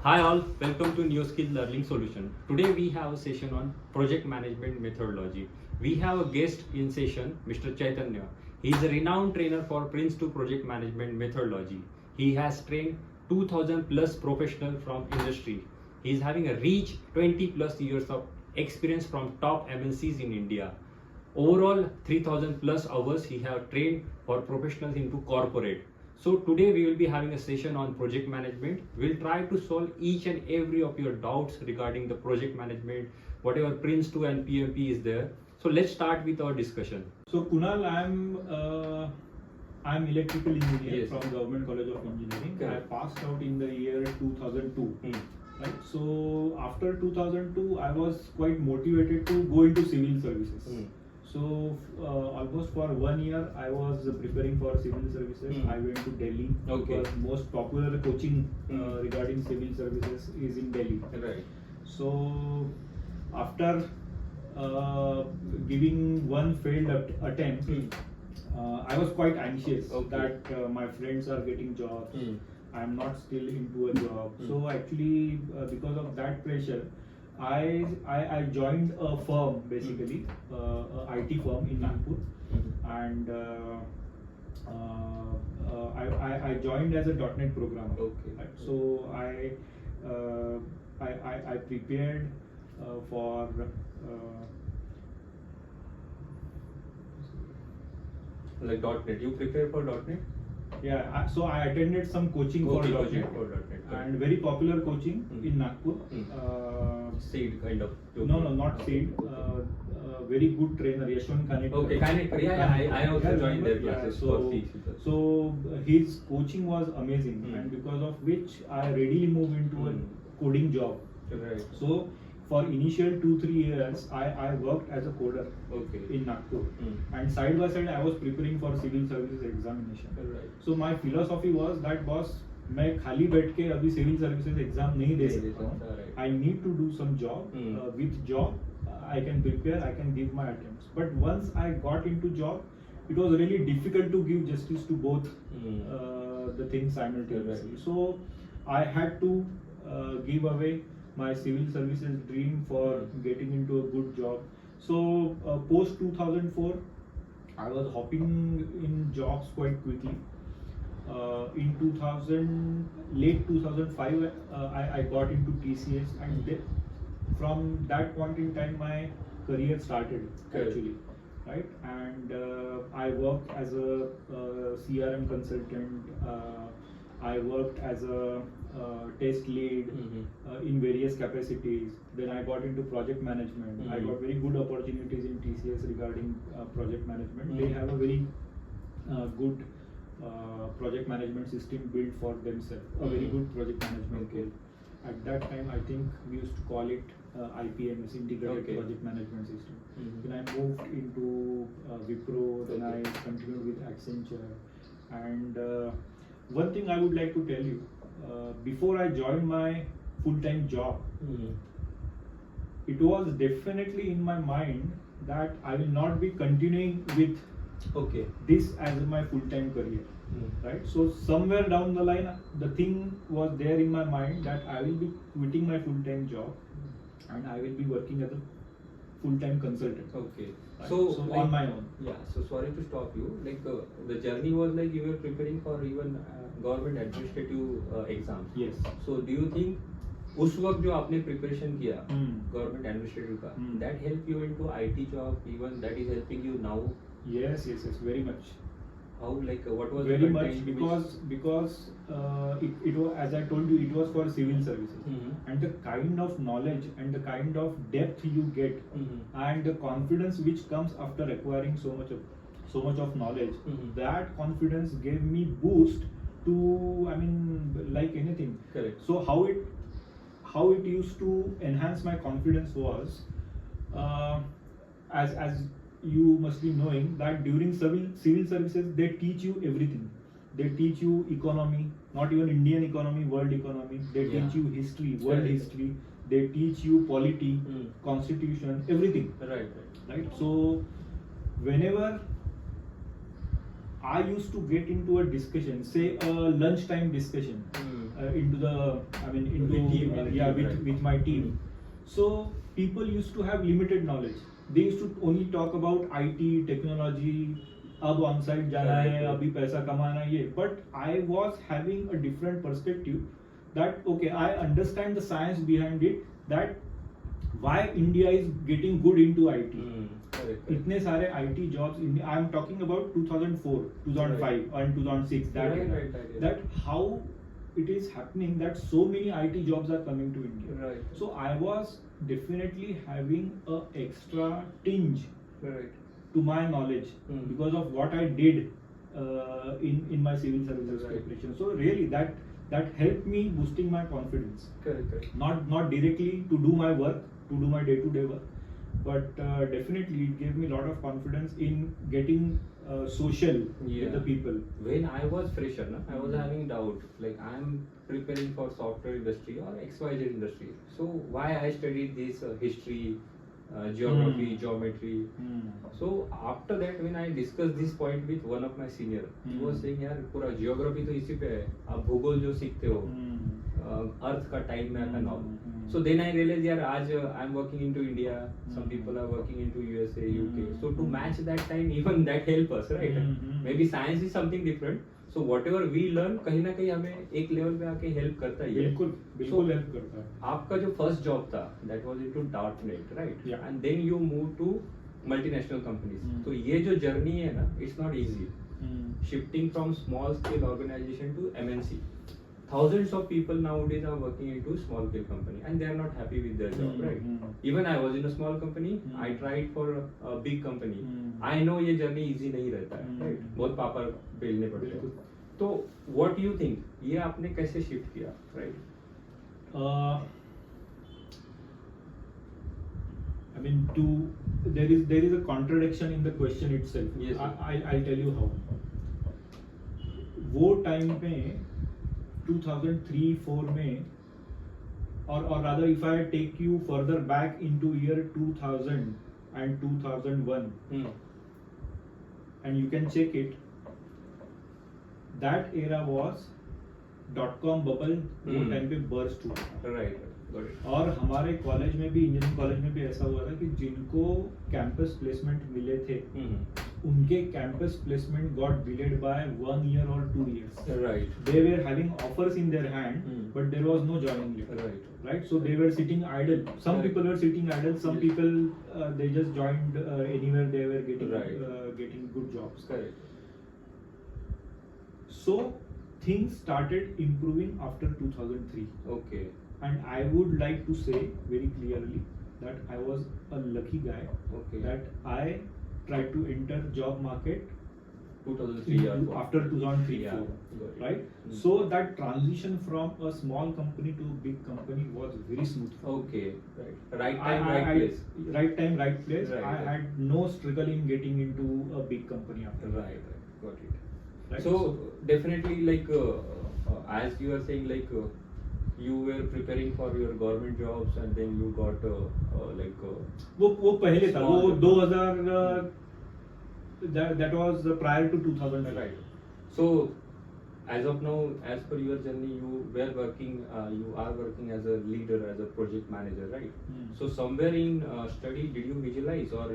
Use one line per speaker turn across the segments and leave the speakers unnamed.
Hi all, welcome to New Skill Learning Solution. Today we have a session on project management methodology. We have a guest in session, Mr. Chaitanya. He is a renowned trainer for PRINCE2 project management methodology. He has trained 2000 plus professionals from industry. He is having a rich 20 plus years of experience from top MNCs in India. Overall 3000 plus hours he have trained for professionals into corporate. So today we will be having a session on project management. We'll try to solve each and every of your doubts regarding the project management, whatever PRINCE2 and PMP is there. So let's start with our discussion.
So Kunal, I'm electrical engineer
Yes.
from Government College of Engineering.
Okay.
I passed out in the year 2002. Right. So after 2002, I was quite motivated to go into civil services. So almost for 1 year, I was preparing for civil services. I went to Delhi
Okay.
because most popular coaching regarding civil services is in Delhi.
Right.
So after giving one failed attempt, I was quite anxious that my friends are getting jobs. I'm not still into a job. So actually, because of that pressure, I joined a firm, basically, a IT firm in Nagpur, and I joined as a .NET programmer.
Okay.
Right? So I prepared for
Like .NET. You prepare for .NET?
so I attended some coaching for .NET, and very popular coaching in Nagpur.
Seed kind of.
No, not seed. Very good trainer, Yashwant Kanetkar.
Okay, Kanetkar. Yeah, I also joined their
Yeah,
classes
so,
for C.
so his coaching was amazing, and because of which I readily moved into a coding job.
Right.
So for initial 2-3 years, I worked as a coder in Nagpur, and side by side I was preparing for civil services examination.
Right.
So my philosophy was that boss, मैं खाली बैठ के अभी civil services exam नहीं दे सकता हूँ. I need to do some job. With job, I can prepare, I can give my attempts. But once I got into job, it was really difficult to give justice to both the things simultaneously. So I had to give away my civil services dream for getting into a good job. So post 2004, I was hopping in jobs quite quickly. In late 2005, I got into TCS, and from that point in time, my career started actually, right? And I worked as a CRM consultant. I worked as a test lead in various capacities. Then I got into project management. I got very good opportunities in TCS regarding project management. They have a very good project management system built for themselves, a very good project management tool. At that time, I think we used to call it IPMS, Integrated Project Management System. Then I moved into Wipro, then I continued with Accenture. And one thing I would like to tell you, before I joined my full-time job, it was definitely in my mind that I will not be continuing with this as my full-time career, right? So somewhere down the line, the thing was there in my mind that I will be quitting my full-time job and I will be working as a full-time consultant.
Okay.
Right?
So
like, on my own.
Yeah. So sorry to stop you. Like the journey was like you were preparing for even government administrative exams.
Yes.
So do you think उस वक्त जो आपने preparation किया government administrative का that help you into IT job even that is helping you now
yes very much
how like what was
very much because it was, as I told you, it was for civil services, and the kind of knowledge and the kind of depth you get and the confidence which comes after acquiring so much of knowledge, that confidence gave me boost to, I mean, like anything.
Correct.
So how it used to enhance my confidence was, as you must be knowing that during civil services they teach you everything. They teach you economy, not even Indian economy, world economy. They teach you history, world history. They teach you polity, constitution, everything. Right. So whenever I used to get into a discussion, say a lunchtime discussion, into the, I mean, into
With team, in the
yeah,
team, right.
with my team. So people used to have limited knowledge. They used to only talk about IT, technology, अब on site जाना है, अभी पैसा कमाना है ये. But I was having a different perspective that okay, I understand the science behind it, that why India is getting good into IT.
Correct.
इतने सारे IT jobs in, I am talking about 2004, 2005 and 2006, that era. That how it is happening that so many IT jobs are coming to India.
Right.
So I was definitely having a extra tinge to my knowledge because of what I did in my civil services preparation. So really that helped me boosting my confidence.
Correct.
Not directly to do my work, to do my day-to-day work, but definitely it gave me a lot of confidence in getting social with the people.
When I was fresher, I was having doubt, like I'm preparing for software industry or XYZ industry. So why I studied this history, geography, geometry. So after that, when I discussed this point with one of my senior, he was saying, यार पूरा geography तो इसी पे है, आप भूगोल जो सीखते हो, अर्थ का time map and all. So then I realized, यार आज I'm working into India, some people are working into USA, UK. So to match that time, even that help us, right? Maybe science is something different. So whatever we learn, कहीं ना कहीं हमें एक level पे आके help करता ही है.
बिल्कुल हेल्प करता है.
आपका जो फर्स्ट जॉब था, that was into .NET, right?
Yeah.
And then you moved to multinational companies. तो ये जो जर्नी है ना, it's not easy. Shifting from small scale organization to MNC. Thousands of people nowadays are working into small scale company and they are not happy with their job, right? Even I was in a small company. I tried for a big company. I know ये journey easy नहीं रहता है, right? बहुत पापा बेलने पड़ते हैं. तो what do you think? ये आपने कैसे shift किया, right?
I mean, there is a contradiction in the question itself.
Yes.
I'll tell you how. वो टाइम पे 2003-4 में, or rather if I take you further back into year 2000 and 2001, and you can check it, that era was .com bubble वो time पे burst हुआ.
Right. Got it.
और हमारे college में भी, इंजीनियरिंग कॉलेज में भी ऐसा हुआ था कि जिनको कैंपस प्लेसमेंट मिले थे, उनके campus placement got delayed by 1 year or 2 years.
Right.
They were having offers in their hand, but there was no joining letter. Right. So they were sitting idle. Some people were sitting idle. Some people they just joined anywhere they were getting good jobs.
Correct.
So things started improving after 2003.
Okay.
And I would like to say very clearly that I was a lucky guy.
Okay.
That I tried to enter job market
2003 or 4.
after 2003,
Yeah.
4, right? So that transition from a small company to a big company was very smooth.
Okay. Right time, right place.
Right time, right place.
Right,
I
right.
had no struggle in getting into a big company after that.
Right. Got it.
Right?
So definitely, like as you are saying, like you were preparing for your government jobs and then you got like
वो पहले था, वो
small-
2000 that was prior to 2000.
right. So as of now, as per your journey, you were working, you are working as a leader, as a project manager, right? So somewhere in study, did you visualize or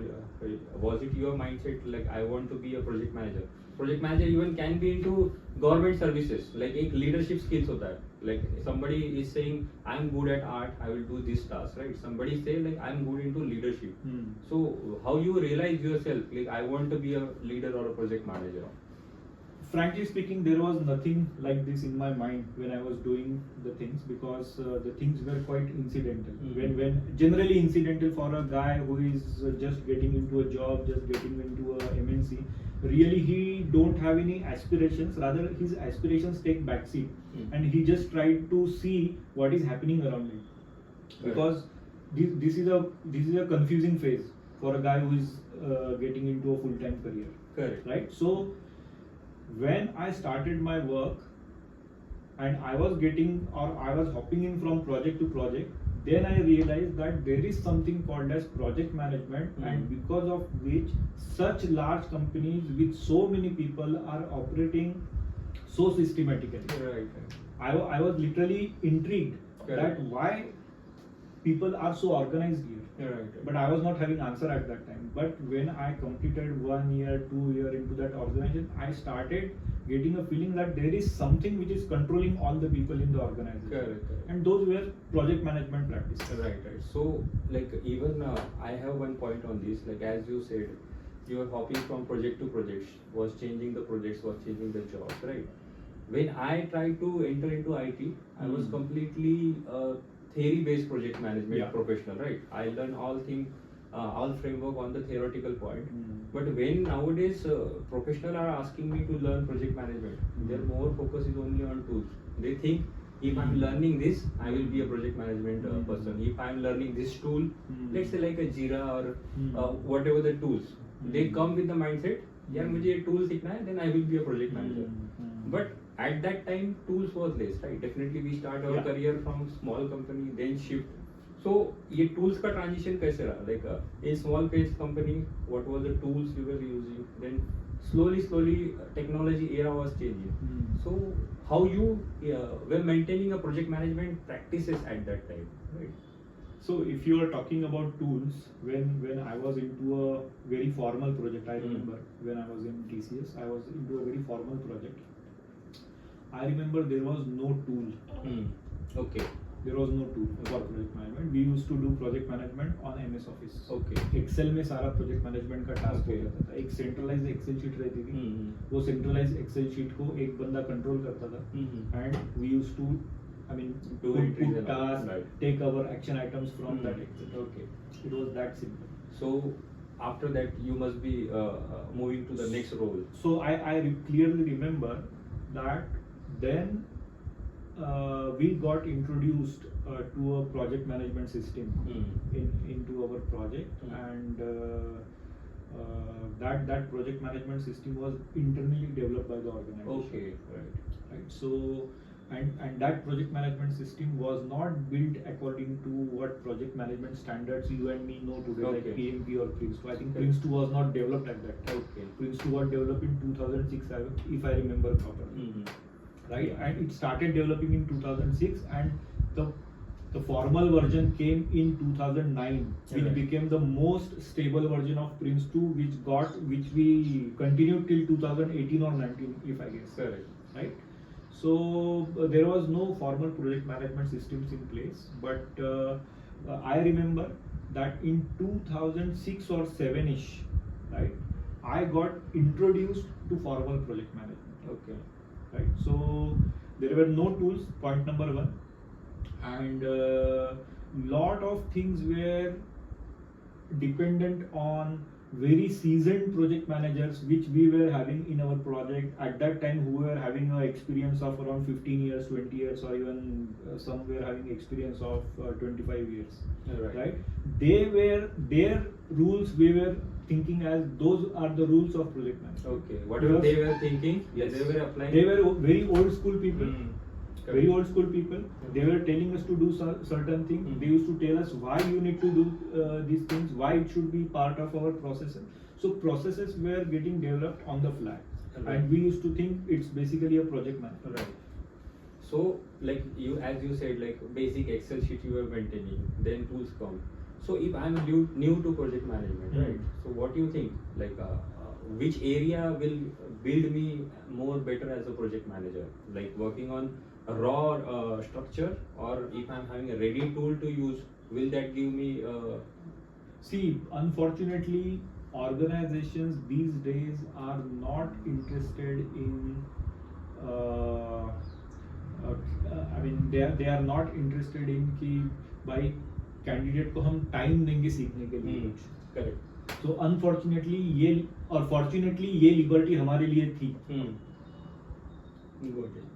was it your mindset like I want to be a project manager? Project manager even can be into government services, like एक leadership skills होता है. Like somebody is saying I'm good at art, I will do this task, right? Somebody say like I'm good into leadership. So how you realize yourself like I want to be a leader or a project manager?
Frankly speaking, there was nothing like this in my mind when I was doing the things, because the things were quite incidental. When generally incidental for a guy who is just getting into a job, just getting into a MNC. Really, he don't have any aspirations. Rather, his aspirations take backseat, and he just tried to see what is happening around him. Because this is a confusing phase for a guy who is getting into a full-time career.
Correct.
Right. So when I started my work and I was hopping in from project to project, then I realized that there is something called as project management, and because of which such large companies with so many people are operating so systematically.
Right.
I was literally intrigued
Correct.
that why people are so organized here.
Right.
But I was not having answer at that time. But when I completed 1 year, 2 year into that organization, I started getting a feeling that there is something which is controlling all the people in the organization.
Correct.
And those were project management practices.
Right. So, like, even I have one point on this. Like, as you said, you are hopping from project to project, was changing the projects, was changing the jobs, right? When I tried to enter into IT, I was completely theory-based project management professional, right? I learned all framework on the theoretical point. But when nowadays professionals are asking me to learn project management, their more focus is only on tools. They think if I'm learning this, I will be a project management person. If I'm learning this tool, let's say like a Jira or whatever the tools, they come with the mindset, यार मुझे ये tool सीखना है, then I will be a project manager. But at that time, tools was less, right? Definitely we start our career from small company, then shift. So ये tools का transition कैसे रहा? Like in small page company, what was the tools you were using? Then slowly technology era was changing. So how you were maintaining a project management practices at that time, right?
So if you are talking about tools, when I was into a very formal project, I remember when I was in TCS, I was into a very formal project. I remember there was no tool.
Okay.
There was no tool for project management. We used to do project management on MS Office.
Okay.
Excel में सारा project management का task हो जाता था. एक centralized Excel sheet रहती थी. वो centralized Excel sheet को एक बंदा control करता था. And we used to, I mean, put tasks, take our action items from that Excel.
Okay.
It was that simple.
So after that, you must be moving to the next role.
So I clearly remember that then we got introduced to a project management system into our project, and that project management system was internally developed by the organization.
Okay,
Right. So and that project management system was not built according to what project management standards you and me know today, like PMP or PRINCE2. I think PRINCE2 was not developed at that time. PRINCE2 was developed in 2006, if I remember properly. Right, and it started developing in 2006, and the formal version came in 2009, which became the most stable version of PRINCE2, which we continued till 2018 or 19, if I guess.
Correct.
Right. So there was no formal project management systems in place, but I remember that in 2006 or 7ish, right, I got introduced to formal project management.
Okay.
Right. So there were no tools, point number one, and lot of things were dependent on very seasoned project managers, which we were having in our project at that time, who were having an experience of around 15 years, 20 years, or even some were having experience of 25 years. Right. They were, their rules we were thinking as those are the rules of project management.
Okay. Whatever they were thinking,
yes,
they were applying.
They were very old school people. Very old school people. They were telling us to do certain things. They used to tell us why you need to do these things, why it should be part of our processes. So processes were getting developed on the fly, and we used to think it's basically a project management.
Right. So, like you, as you said, like basic Excel sheet you were maintaining, then tools come. So if I'm new to project management, right? So what do you think? Like which area will build me more better as a project manager? Like working on a raw structure, or if I'm having a ready tool to use, will that give me?
See, unfortunately, organizations these days are not interested in. I mean, they are not interested in कि भाई candidate को हम time देंगे सीखने के लिए कुछ.
Correct.
So unfortunately ये और fortunately ये लिबर्टी हमारे लिए थी.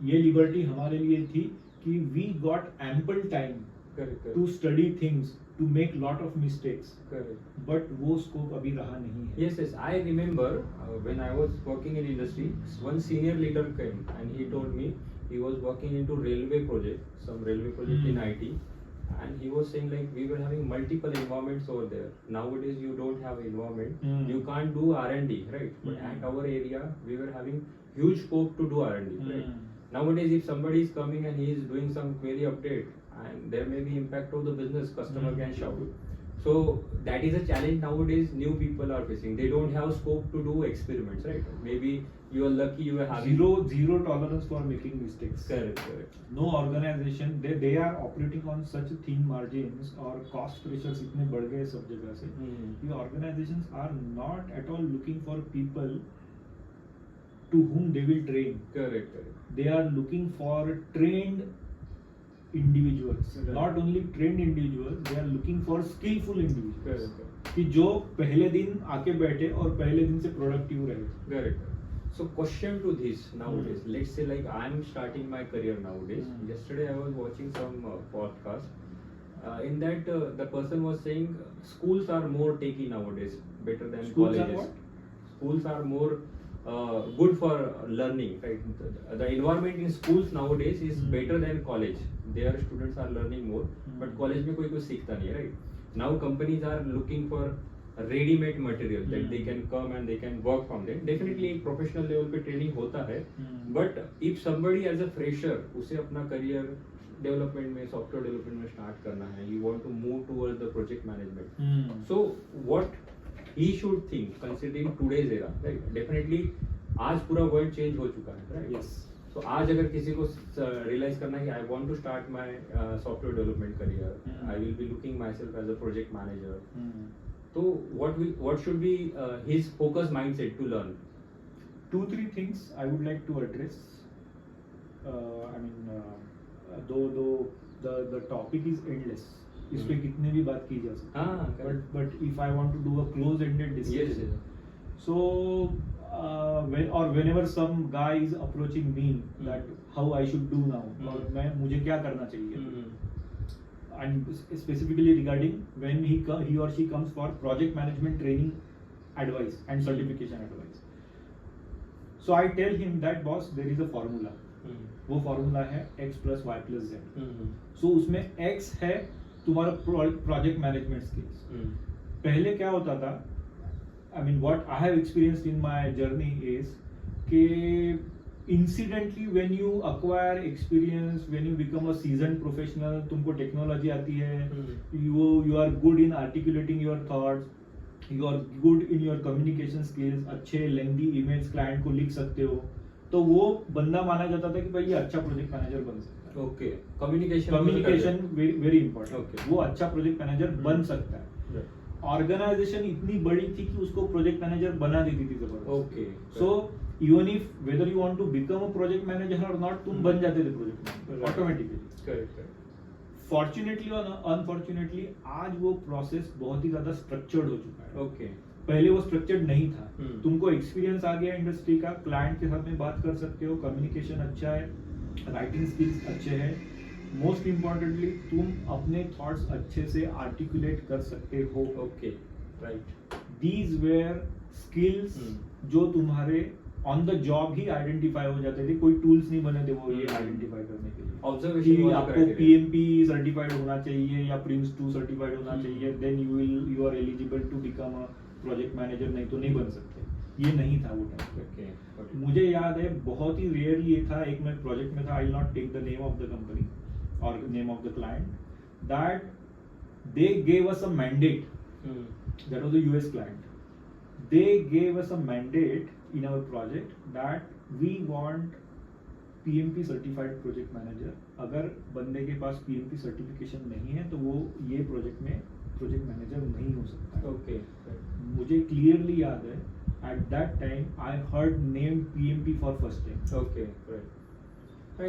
ये लिबर्टी हमारे लिए थी कि we got ample time to study things, to make lot of mistakes.
Correct.
But वो scope अभी रहा नहीं है.
Yes, I remember when I was working in industry, one senior leader came and he told me he was working into railway project, some railway project in IT, and he was saying like we were having multiple environments over there. Nowadays you don't have environment, you can't do R&D, right? But at our area we were having huge scope to do R&D, right? Nowadays, if somebody is coming and he is doing some query update, and there may be impact of the business, customer can shout. So that is a challenge nowadays new people are facing. They don't have scope to do experiments, right? Maybe you are lucky you are having
zero tolerance for making mistakes.
Correct.
No organization, they are operating on such thin margins or cost pressures इतने बढ़ गए सब जगह से. The organizations are not at all looking for people to whom they will train.
Correct.
They are looking for trained individuals.
Right.
Not only trained individuals, they are looking for skillful individuals.
Correct.
कि जो पहले दिन आके बैठे और पहले दिन से प्रोडक्टिव रहे.
Correct. So question to this nowadays. Let's say like I am starting my career nowadays. Yesterday I was watching some podcast. In that the person was saying schools are more techy nowadays, better than
Schools
colleges.
are what?
Schools are more good for learning. Right? The environment in schools nowadays is better than college. Their students are learning more, but college में कोई कुछ सीखता नहीं है, right? Now companies are looking for ready-made material that they can come and they can work from them. Definitely एक professional level पे training होता है, but if somebody as a fresher उसे अपना career development में software development में start करना है, you want to move towards the project management. So what he should think considering today's era, right? Definitely आज पूरा world change हो चुका है, right?
Yes.
तो आज अगर किसी को realize करना है कि I want to start my software development career, I will be looking myself as a project manager. So what should be his focus mindset to learn?
2-3 things I would like to address. Though the topic is endless, इस पे कितने भी बात की जा सकती है. But if I want to do a close-ended discussion, so whenever some guy is approaching me that how I should do now, और मुझे क्या करना चाहिए, and specifically regarding when he or she comes for project management training advice and certification advice, so I tell him that boss, there is a formula. वो formula है x plus y plus z. So उसमें x है तुम्हारा project management skills. पहले क्या होता था, I mean what I have experienced in my journey is कि incidentally when you acquire experience, when you become a seasoned professional, तुमको technology आती है, you are good in articulating your thoughts, you are good in your communication skills, अच्छे lengthy emails client को लिख सकते हो, तो वो बंदा माना जाता था कि भाई ये अच्छा प्रोजेक्ट मैनेजर बन सकता है.
Okay, communication
very important.
Okay.
वो अच्छा प्रोजेक्ट मैनेजर बन सकता है. ऑर्गेनाइजेशन इतनी बड़ी थी कि उसको प्रोजेक्ट मैनेजर बना देती थी जबरदस्त.
Okay,
so even if whether you want to become a project manager और नॉट, तुम बन जाते थे project manager automatically.
Correct.
Fortunately और अनफॉर्चुनेटली आज वो प्रोसेस बहुत ही ज्यादा स्ट्रक्चर्ड हो चुका है.
ओके.
पहले वो स्ट्रक्चर्ड नहीं था. तुमको एक्सपीरियंस आ गया इंडस्ट्री का, क्लाइंट के साथ में बात कर सकते हो, कम्युनिकेशन अच्छा है, राइटिंग स्किल्स अच्छे हैं, मोस्ट इम्पोर्टेंटली तुम अपने थॉट्स अच्छे से आर्टिकुलेट कर सकते हो.
Okay, right.
These where skills जो तुम्हारे on the job he identify हो जाते थे. कोई टूल्स नहीं बने थे वो ये आइडेंटिफाई करने के लिए.
ऑब्जर्वेशन
आपको PMP सर्टिफाइड होना चाहिए या PRINCE2 सर्टिफाइड होना चाहिए, then you are eligible to become a project manager, नहीं तो नहीं बन सकते. ये नहीं था वो टाइम.
ओके.
मुझे याद है बहुत ही रेयरली ये था, एक मैं प्रोजेक्ट में था, I will not take the name of the company और name of the client, that they gave us a mandate. That was a US client. They gave us a mandate in our project that we want PMP certified project manager. अगर बंदे के पास PMP certification नहीं है तो वो ये project में project manager नहीं हो सकता.
ओके.
मुझे क्लियरली याद है at that time I heard name PMP for first time.
Okay, right.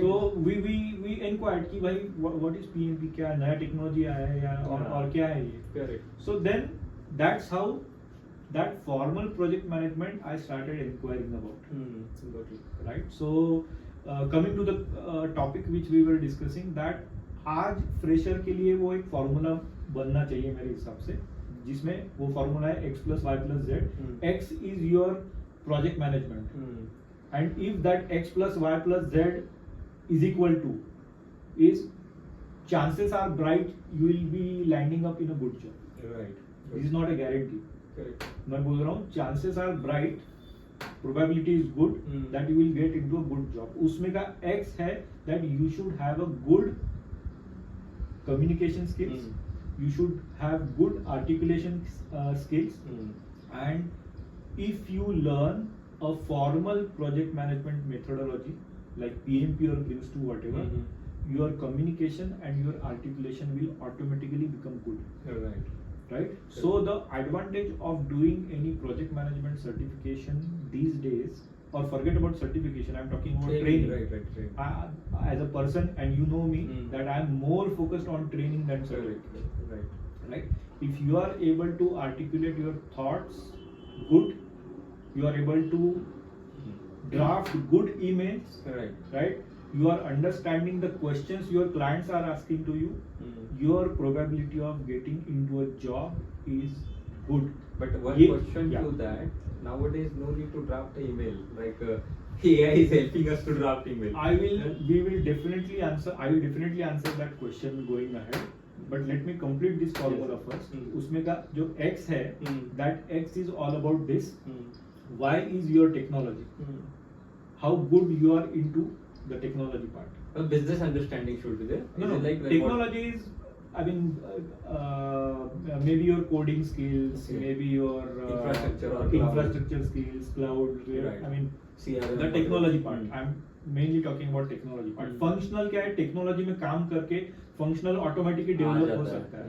So we inquired कि भाई what is PMP, क्या नया टेक्नोलॉजी आया है या और क्या है ये.
Correct.
So then that's how that formal project management I started inquiring about.
Got it.
Right. So coming to the topic which we were discussing, that आज फ्रेशर के लिए वो एक फॉर्मूला बनना चाहिए मेरे हिसाब से, जिसमें वो फॉर्मूला है x plus y plus z. X is your project management, and if that x plus y plus z is equal to is, chances are bright you will be landing up in a good job.
Right.
This is not a guarantee.
Correct.
मैं बोल रहा हूँ chances are bright probability is good that you will get into a good job. उसमें का X है that you should have a good communication skills, you should have good articulation skills, and if you learn a formal project management methodology like PMP or PRINCE2 whatever, your communication and your articulation will automatically become good. Right? So the advantage of doing any project management certification these days, or forget about certification, I'm talking about training. Right. As a person, and you know me, that I'm more focused on training than certification. Right? If you are able to articulate your thoughts good, you are able to draft good emails, right? You are understanding the questions your clients are asking to you, your probability of getting into a job is good.
But one question to that, nowadays no need to draft an email, like AI is helping us to draft email.
I will definitely answer that question going ahead, but let me complete this formula first. उसमें का जो X है, that X is all about this. Y is your technology. How good you are into the technology part.
A business understanding should be there.
No, technology is, I mean, maybe your coding skills, maybe your infrastructure skills, cloud.
Right.
I mean,
CRM
the technology part. I'm mainly talking about technology part. Functional क्या है? Technology में काम करके functional automatically develop हो सकता है.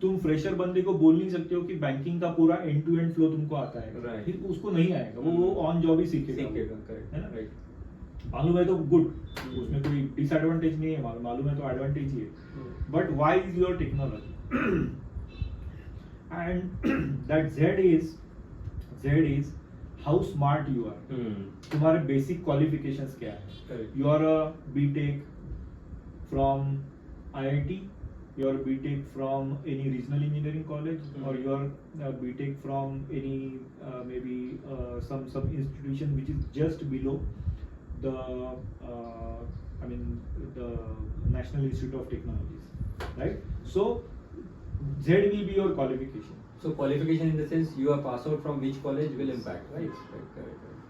तुम fresher बंदे को बोल नहीं सकते हो कि बैंकिंग का पूरा एंड टू एंड फ्लो तुमको आता है. फिर उसको नहीं आएगा. वो ऑन जॉब ही सीखेगा. है ना? मालूम है तो गुड, उसमें कोई डिसएडवांटेज नहीं है. मालूम है तो एडवांटेज ही है. But why is your technology, and that Z is how smart you are. तुम्हारे बेसिक क्वालिफिकेशंस क्या है. You are a BTech from IIT, you are BTech from any regional engineering college, or you are BTech from any maybe some institution which is just below the the National Institute of Technologies, right? So Z will be your qualification.
So qualification in the sense you are passed out from which college will impact, right?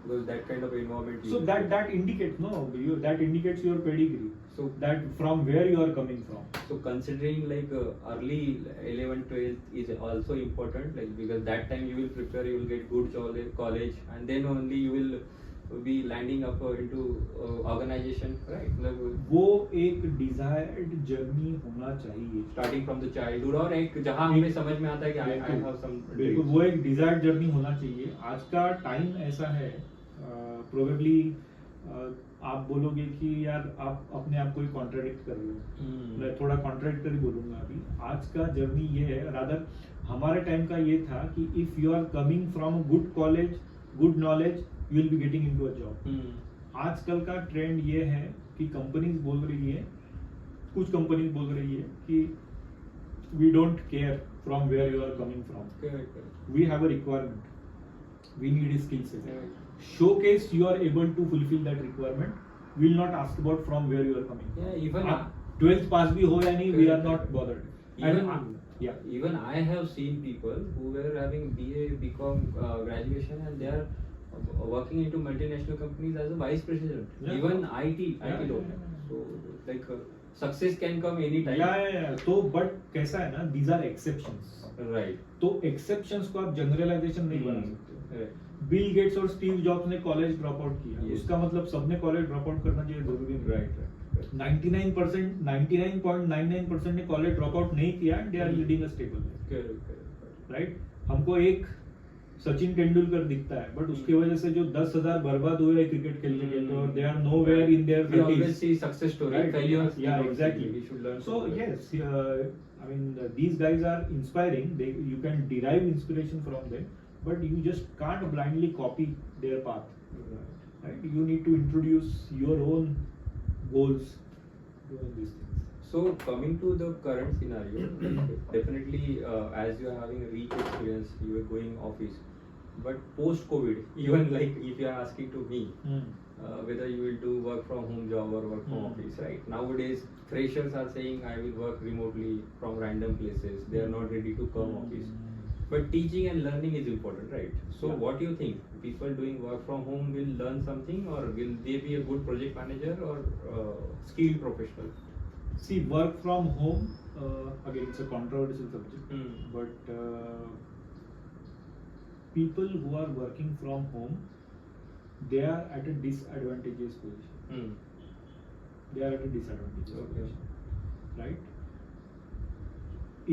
Because that kind of environment.
So that indicates that indicates your pedigree. So that from where you are coming from.
So considering like early 11th, 12th is also important, like because that time you will prepare, you will get good college, and then only you will be landing up into organization, right?
वो एक desired journey होना चाहिए.
Starting from the childhood, और एक जहाँ हमें समझ में आता है कि I have some.
बिल्कुल वो एक desired journey होना चाहिए. आज का टाइम ऐसा है, probably आप बोलोगे कि यार आप अपने आप को ही कॉन्ट्राडिक्ट कर रहे हो. मैं थोड़ा कॉन्ट्राडिक्ट कर ही बोलूंगा अभी. आज का जर्नी ये है, रादर हमारे टाइम का ये था कि if you are coming from good college, good knowledge, you will be getting into a job. आजकल का ट्रेंड ये है कि कंपनीज बोल रही है, कुछ कंपनीज बोल रही है कि we don't care from where you are coming from, we have a requirement, we need a skill set. Showcase you are able to fulfill that requirement. We will not ask about from where you are coming.
Even
12th pass bhi ho ya nahi, we are not bothered.
Even I have seen people who were having BA, BCom graduation, and they are working into multinational companies as a vice president. Even IT don't. So like success can come any time.
तो but कैसा है ना, these are exceptions.
Right.
तो exceptions को आप generalization नहीं बना सकते. बिल गेट्स और स्टीव जॉब्स ने कॉलेज ड्रॉप आउट किया. उसका मतलब सबने कॉलेज ड्रॉप आउट करना चाहिए जरूरी नहीं.
राइट.
99.99% ने कॉलेज ड्रॉप आउट नहीं किया, they are leading a stable life. Right. हमको एक सचिन तेंदुलकर दिखता है, बट उसकी वजह से जो 10,000 बर्बाद हुए हैं क्रिकेट खेलते खेलते, और they are nowhere in their 30s.
We always see success story, failures.
Yeah, exactly.
We should learn.
So yes, I mean these guys are inspiring. You can derive inspiration from them, but you just can't blindly copy their path. Right? You need to introduce your own goals to these things.
So coming to the current scenario, definitely as you are having a rich experience, you are going office, but post COVID, even like if you are asking to me whether you will do work from home job or work from office, right? Nowadays freshers are saying I will work remotely from random places, they are not ready to come office. But teaching and learning is important, right? So
Yeah.
what do you think? People doing work from home will learn something, or will they be a good project manager or skilled professional?
See, work from home, again, it's a controversial subject,
Hmm.
but people who are working from home, they are at a disadvantageous position.
Hmm.
They are at a disadvantageous
Okay.
position, right?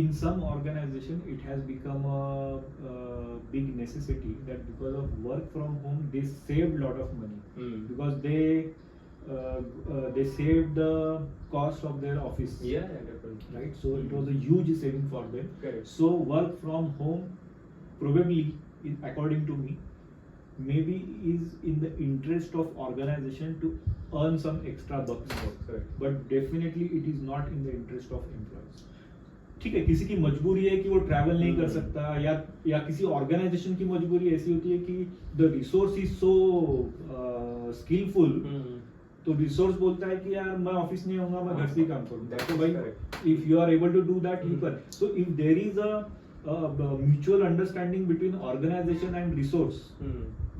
In some organization, it has become a big necessity that because of work from home, they saved lot of money
Hmm.
because they saved the cost of their office.
Yeah, definitely.
Right, so it was a huge saving for them.
Correct.
So work from home probably, according to me, maybe is in the interest of organization to earn some extra bucks.
Correct.
But definitely it is not in the interest of employees. ठीक है, किसी की मजबूरी है कि वो travel नहीं कर सकता, या किसी ऑर्गेनाइजेशन की मजबूरी ऐसी होती है कि the resource is so skilful, तो रिसोर्स बोलता है कि यार मैं ऑफिस नहीं आऊंगा, मैं घर से ही काम करूंगा. तो भाई if you are able to do that you कर. So if there is a mutual understanding between organisation and resource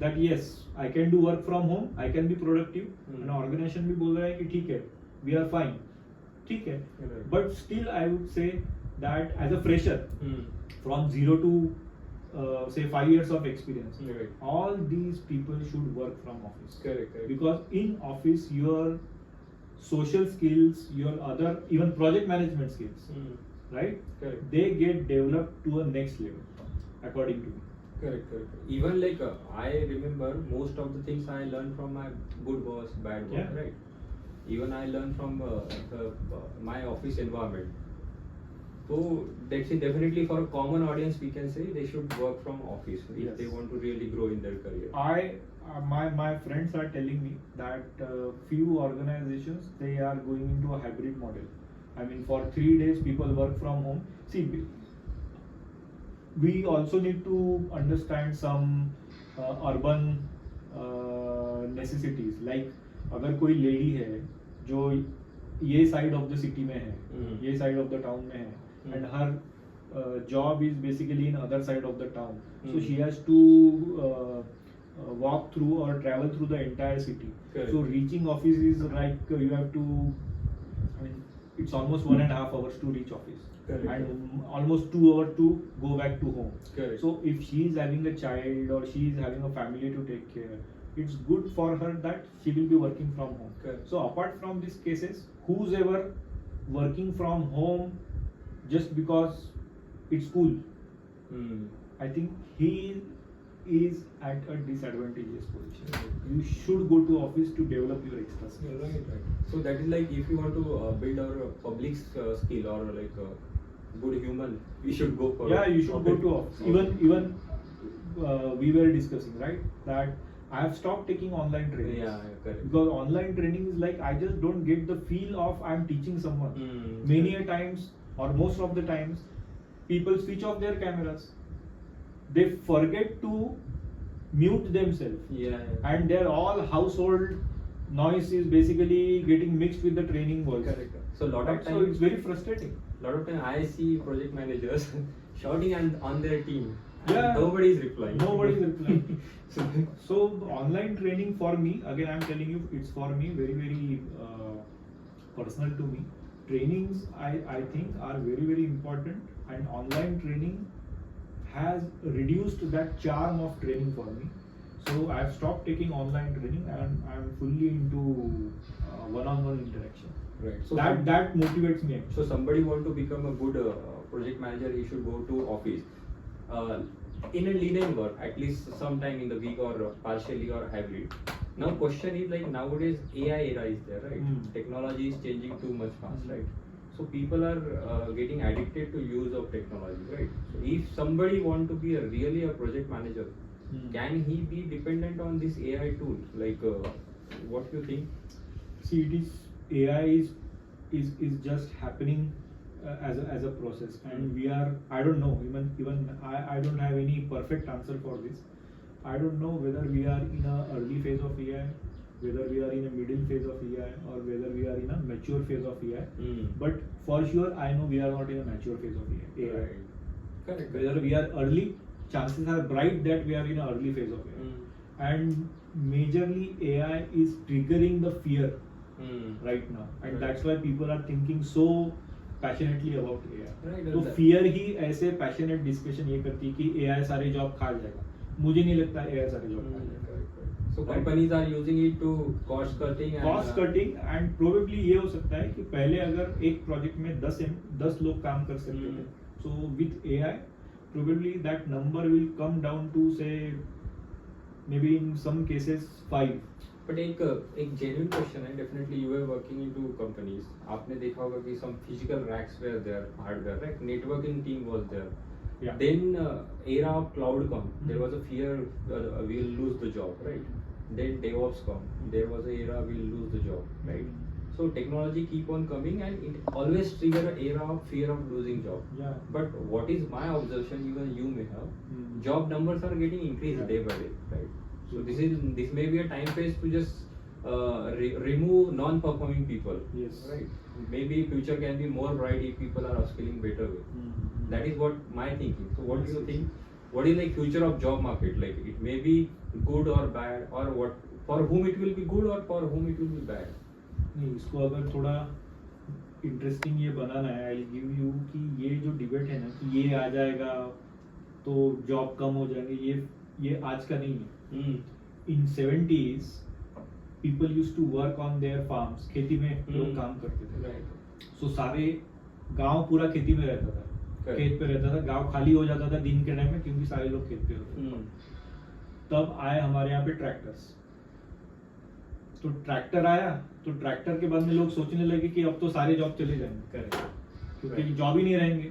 that yes, I can do work from home, I can be productive, and organization भी बोल रहा है कि ठीक है, we are fine, ठीक है. But still I would say that as a fresher, from 0 to say 5 years of experience, all these people should work from office.
Correct.
Because in office your social skills, your other even project management skills, right?
Correct.
They get developed to a next level, according to me.
Correct. Even like I remember most of the things I learned from my good boss, bad boss,
Yeah.
right? Even I learned from my office environment. So definitely for a common audience, we can say they should work from office if
Yes.
they want to really grow in their career.
My friends are telling me that few organizations, they are going into a hybrid model. I mean, for 3 days people work from home. See, we also need to understand some urban necessities. Like अगर कोई lady है जो ये side of the city में है, ये side of the town में है, and her job is basically in other side of the town, so she has to walk through or travel through the entire city.
Correct.
So reaching office is like you have to, I mean, it's almost 1.5 hours to reach office.
Correct.
And almost 2 hours to go back to home.
Correct.
So if she is having a child or she is having a family to take care, it's good for her that she will be working from home.
Correct.
So apart from these cases, who's ever working from home just because it's cool, I think he is at a disadvantageous position. You should go to office to develop your extra skills.
Right. So that is like if you want to build our public skill or like good human, we should go for.
Yeah, you should go to office. Even we were discussing, right, that I have stopped taking online trainings.
Yeah, correct.
Because online training is like I just don't get the feel of I'm teaching someone. Many a times or most of the times, people switch off their cameras. They forget to mute themselves.
Yeah.
And their all household noise is basically getting mixed with the training voice.
Correct. So lot of
So
time,
it's very frustrating.
lot of time I see project managers shouting on their team. And
Yeah.
nobody is replying.
Nobody is replying. So online training for me, again I'm telling you, it's for me very personal to me. Trainings I think are very important, and online training has reduced that charm of training for me. So I've stopped taking online training and I'm fully into one-on-one interaction.
Right. So
That motivates me actually.
So somebody want to become a good project manager, he should go to office. In a linear work, at least sometime in the week or partially or hybrid. Now question is like nowadays AI era is there, right? Technology is changing too much fast, right? So people are getting addicted to use of technology, right? So if somebody want to be really a project manager, can he be dependent on this AI tool? Like what do you think?
See, AI is just happening as a process, and we are, I don't know, even I don't have any perfect answer for this. I don't know whether we are in a early phase of AI, whether we are in a middle phase of AI, or whether we are in a mature phase of AI. But for sure I know we are not in a mature phase of AI.
Right. Correct.
Whether we are early, chances are bright that we are in an early phase of AI. And majorly AI is triggering the fear right now, and that's why people are thinking so passionately about AI.
Right.
तो fear ही ऐसे passionate discussion ये करती है कि AI सारे job खा जाएगा. मुझे नहीं लगता AI सारे job खा जाएगा.
So companies are using it to cost cutting
and probably ये हो सकता है कि पहले अगर एक project में 10 लोग काम कर सकते थे, so with AI probably that number will come down to say maybe in some cases 5.
But एक genuine question है. Definitely you were working into companies. आपने देखा होगा कि some physical racks were there, hardware, right? Networking team was there.
Yeah.
Then era of cloud come. There was a fear we will lose the job, right? Then DevOps come. There was a era we will lose the job, right? So technology keep on coming and it always trigger an era of fear of losing job.
Yeah.
But what is my observation, even you may have, job numbers are getting increased day by day, right? So this may be a time phase to just remove non-performing people.
Yes.
Right. Maybe future can be more bright if people are upskilling better way. That is what my thinking. So what do you think? What is like future of job market? Like it may be good or bad, or what? For whom it will be good or for whom it will be bad?
नहीं, इसको अगर थोड़ा interesting ये बनाना है, आई give you कि ये जो debate है ना कि ये आ जाएगा तो जॉब कम हो जाएंगे, ये आज का नहीं है. In 70s people used to work on their farms. खेती में लोग काम करते थे. सो सारे गांव पूरा खेती में रहता था, खेत पे रहता था. गांव खाली हो जाता था दिन के टाइम में क्योंकि सारे लोग खेत पे होते थे. तब आए हमारे यहाँ पे ट्रैक्टर्स. तो ट्रैक्टर आया तो ट्रैक्टर के बाद में लोग सोचने लगे कि अब तो सारे जॉब चले जाएंगे, क्योंकि जॉब ही नहीं रहेंगे.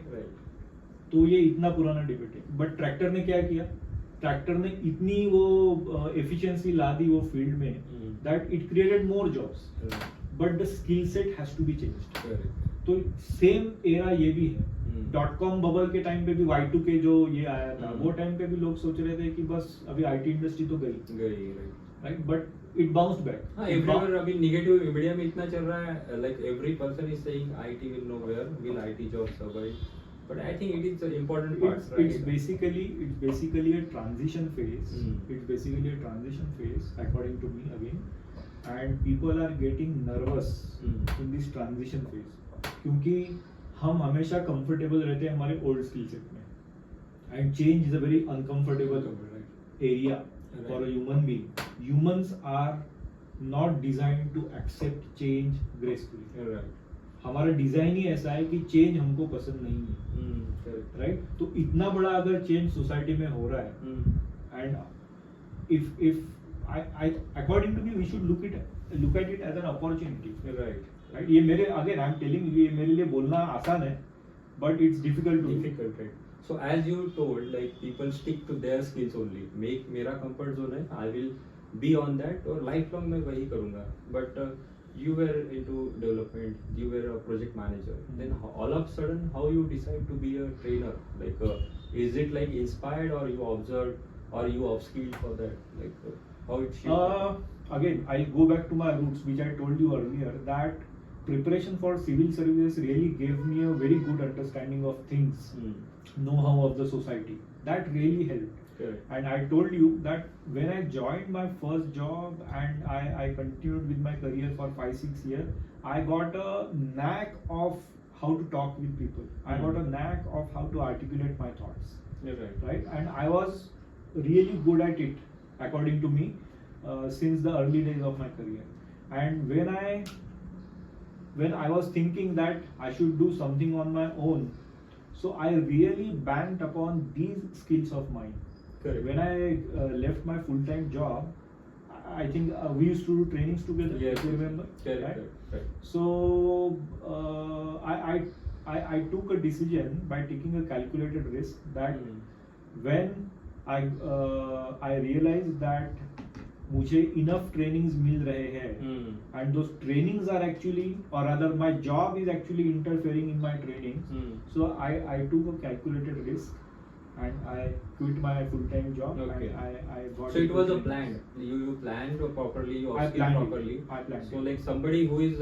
तो ये इतना पुराना डिबेट है. बट ट्रैक्टर ने क्या किया, ट्रैक्टर ने इतनी वो एफिशिएंसी ला दी वो फील्ड में that it created more jobs. But the skill set has to be changed. तो सेम एरा ये भी है. .com बबल के टाइम पे भी Y2K जो ये आया था, वो टाइम पे भी लोग सोच रहे थे कि बस अभी आईटी इंडस्ट्री तो गई, right? But it bounced back.
Everywhere अभी नेगेटिव मीडिया में इतना चल रहा है, like every person is saying IT will nowhere, will IT job survive. But I think it is an important part.
It's basically a transition phase. It's basically a transition phase, according to me again. And people are getting nervous in this transition phase. क्योंकि हम हमेशा comfortable रहते हैं हमारे old skill set में. And change is a very uncomfortable area for a human being. Humans are not designed to accept change gracefully. Right. हमारा design ही ऐसा है कि चेंज हमको पसंद नहीं है, राइट? तो इतना बड़ा अगर चेंज सोसाइटी में हो रहा है, and if I according to me we should look at it as an opportunity, right? ये मेरे अगेन आई एम टेलिंग, ये मेरे लिए बोलना आसान है but it's difficult, right?
So as you told, like people stick to their skills only. मेरा comfort zone है, I will be on that और lifelong मैं वही करूँगा. But you were into development, you were a project manager. Then all of a sudden, how you decide to be a trainer? Like, is it like inspired, or you observed, or you upskilled for that? Like, how it shaped?
Again, I go back to my roots, which I told you earlier, that preparation for civil services really gave me a very good understanding of things, know-how of the society. That really helped. And I told you that when I joined my first job and I continued with my career for 5-6 years, I got a knack of how to talk with people. I got a knack of how to articulate my thoughts. Right? And I was really good at it, according to me, since the early days of my career. And when I was thinking that I should do something on my own, so I really banked upon these skills of mine. Correct. When I left my full-time job, I think we used to do trainings together. Yes. If you remember, right? So I took a decision by taking a calculated risk that when I realized that मुझे enough trainings मिल रहे हैं, and those trainings are actually, or rather my job is actually interfering in my trainings. So I took a calculated risk. And I quit my full-time job.
Okay.
And I got.
So it was a plan. You planned properly. You upskilled properly.
I planned.
So like somebody who is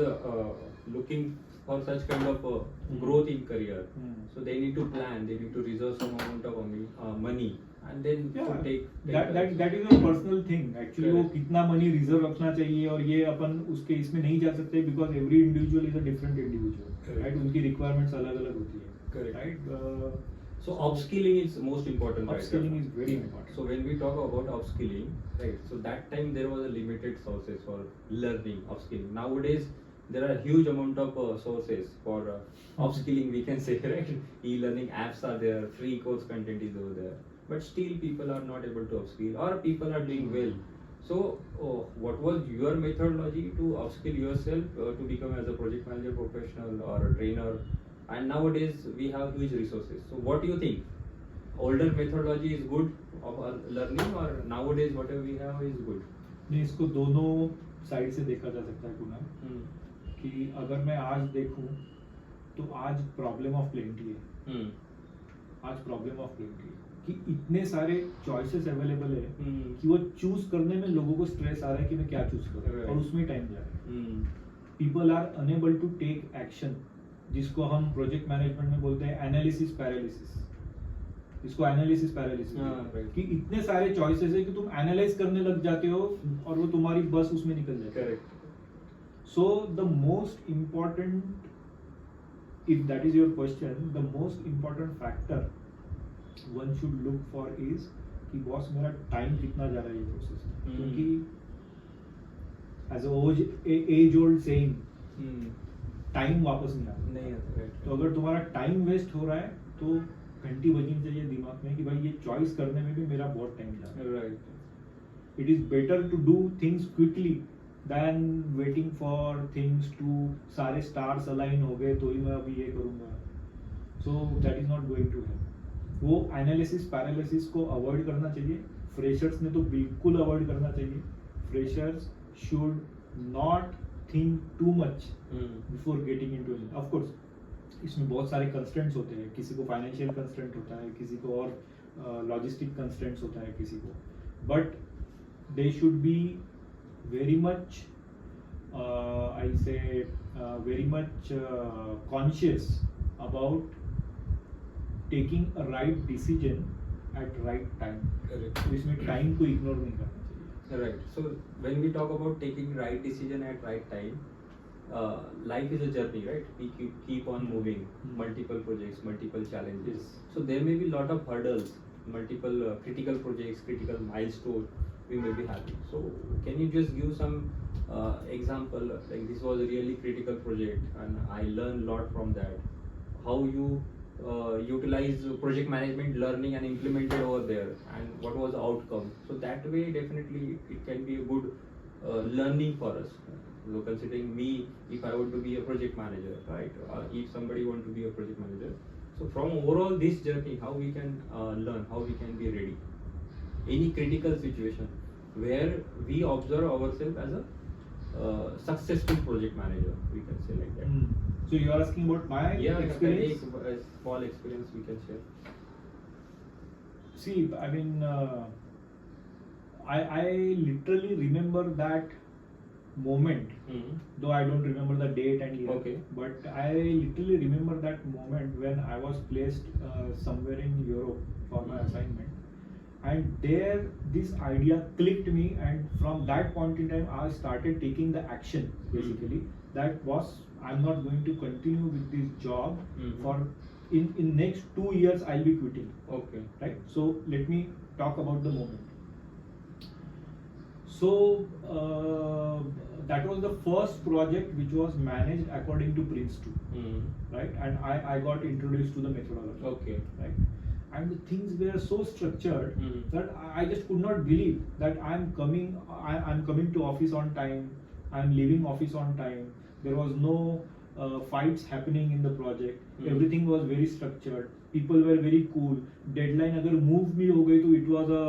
looking for such kind of growth in career. So they need to plan, they need to reserve some amount of money and then
Yeah,
to take
that is a personal thing. Actually वो
Correct.
कितना money reserve रखना चाहिए और ये अपन उसके इसमें नहीं जा सकते because every individual is a different individual,
Correct.
right? उनकी requirements अलग-अलग होती है,
Correct.
right?
So upskilling is most important.
Upskilling
right?
is very important.
So when we talk about upskilling, right? So that time there was a limited sources for learning upskilling. Nowadays there are huge amount of sources for upskilling. We can say, right? E-learning apps are there, free course content is over there. But still people are not able to upskill, or people are doing well. So what was your methodology to upskill yourself to become as a project manager professional or a trainer? And nowadays we have huge resources. So what do you think? Older methodology is good of learning, or nowadays whatever we have is good?
नहीं, इसको दोनों side से देखा जा सकता है कुणाल, कि अगर मैं आज देखूं तो आज प्रॉब्लम ऑफ प्लेंटी है. आज प्रॉब्लम ऑफ प्लेंटी है कि इतने सारे चॉइसेस अवेलेबल है कि वो चूज करने में लोगों को स्ट्रेस आ रहा है कि मैं क्या चूज करूं,
Right.
और उसमें टाइम जा रहा है. People are unable to take action, जिसको हम प्रोजेक्ट मैनेजमेंट में बोलते हैं एनालिसिस पैरालिसिस. इसको एनालिसिस पैरालिसिस,
right.
कि इतने सारे चॉइसेस है कि तुम एनालाइज करने लग जाते हो और वो तुम्हारी बस उसमें निकल जाती है.
Correct.
So the most important, if that is your question, the most important factor one should look for is कि बॉस मेरा टाइम कितना जा रहा है ये प्रोसेस में. क्योंकि as a age old saying, time वापस नहीं आता.
नहीं आता, right.
तो अगर तुम्हारा टाइम वेस्ट हो रहा है तो घंटी बजनी चाहिए दिमाग में कि भाई ये चॉइस करने में भी मेरा बहुत टाइम जा रहा है.
Right.
It is better to do things quickly than waiting for things to सारे stars align हो गए तो ही मैं अभी ये करूँगा. So that is not going to help. वो एनालिसिस पैरालिसिस को अवॉइड करना चाहिए. फ्रेशर्स ने तो बिल्कुल अवॉइड करना चाहिए. Freshers should not think too much before getting into it. Of course इसमें बहुत सारे कंस्ट्रेंट्स होते हैं. किसी को फाइनेंशियल कंस्ट्रेंट होता है, किसी को और लॉजिस्टिक कंस्ट्रेंट्स होता है किसी को. But they should be very much I say very much conscious about taking a right decision at right time.
Correct.
तो इसमें टाइम को इग्नोर नहीं करना चाहिए.
Right. So when we talk about taking right decision at right time, life is a journey, right? We keep on moving, multiple projects, multiple challenges.
Yes.
So there may be lot of hurdles, multiple critical projects, critical milestones we may be having. So can you just give some example, like this was a really critical project and I learned a lot from that. How you utilize project management learning and implemented over there, and what was the outcome? So that way definitely it can be a good learning for us. So considering me, if I want to be a project manager, right? If somebody want to be a project manager, so from overall this journey, how we can learn, how we can be ready. Any critical situation where we observe ourselves as a successful project manager, we can say like that.
So you are asking about my experience?
A small experience we can share.
See, I mean, I literally remember that moment, though I don't remember the date and year.
Okay.
But I literally remember that moment when I was placed somewhere in Europe for my assignment. And there this idea clicked me, and from that point in time I started taking the action basically that was I'm not going to continue with this job for in next 2 years I'll be quitting.
Okay.
Right. So let me talk about the moment. So that was the first project which was managed according to PRINCE2, right? And I got introduced to the methodology.
Okay.
Right. And the things were so structured that I just could not believe that I'm coming to office on time, I'm leaving office on time. There was no fights happening in the project. Everything was very structured. People were very cool. Deadline अगर move भी हो गई तो it was a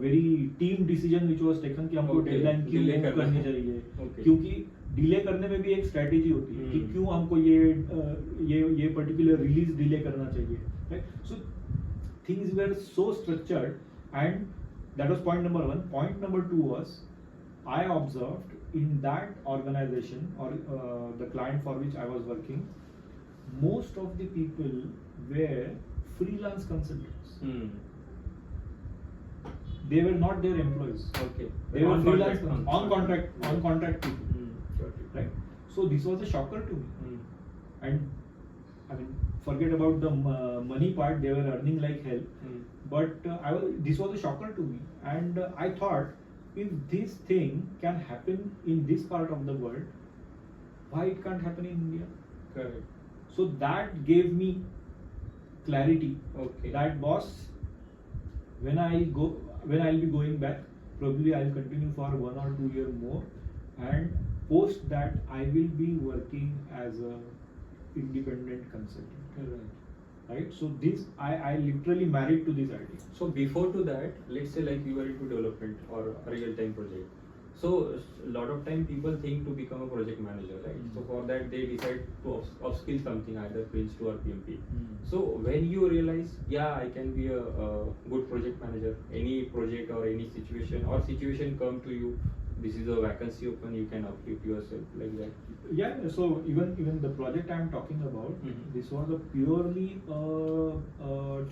very team decision which was taken कि हमको deadline क्यों move करनी चाहिए. क्योंकि डिले करने में भी एक स्ट्रेटेजी होती है कि क्यों हमको ये पर्टिकुलर रिलीज डिले करना चाहिए. Right? So things were so structured, and that was point number 1. Point number 2 was I observed in that organization or the client for which I was working, most of the people were freelance consultants. They were not their employees.
Okay.
They were
On
freelance
contract,
on contract people.
Got it.
Right. So this was a shocker to me. And I mean, forget about the money part. They were earning like hell. But this was a shocker to me, and I thought, if this thing can happen in this part of the world, why it can't happen in India?
Correct.
So that gave me clarity.
Okay.
That boss, when I'll be going back, probably I'll continue for 1 or 2 years more, and post that I will be working as a independent consultant. Right. So this I literally married to this idea.
So before to that, let's say like you were into development or a real-time project. So a lot of time people think to become a project manager, right? So for that they decide to upskill something, either PRINCE2 or PMP. So when you realize, yeah, I can be a good project manager, any project or any situation come to you, this is a vacancy open, you can uplift yourself like that.
Yeah, so even the project I'm talking about, this was a purely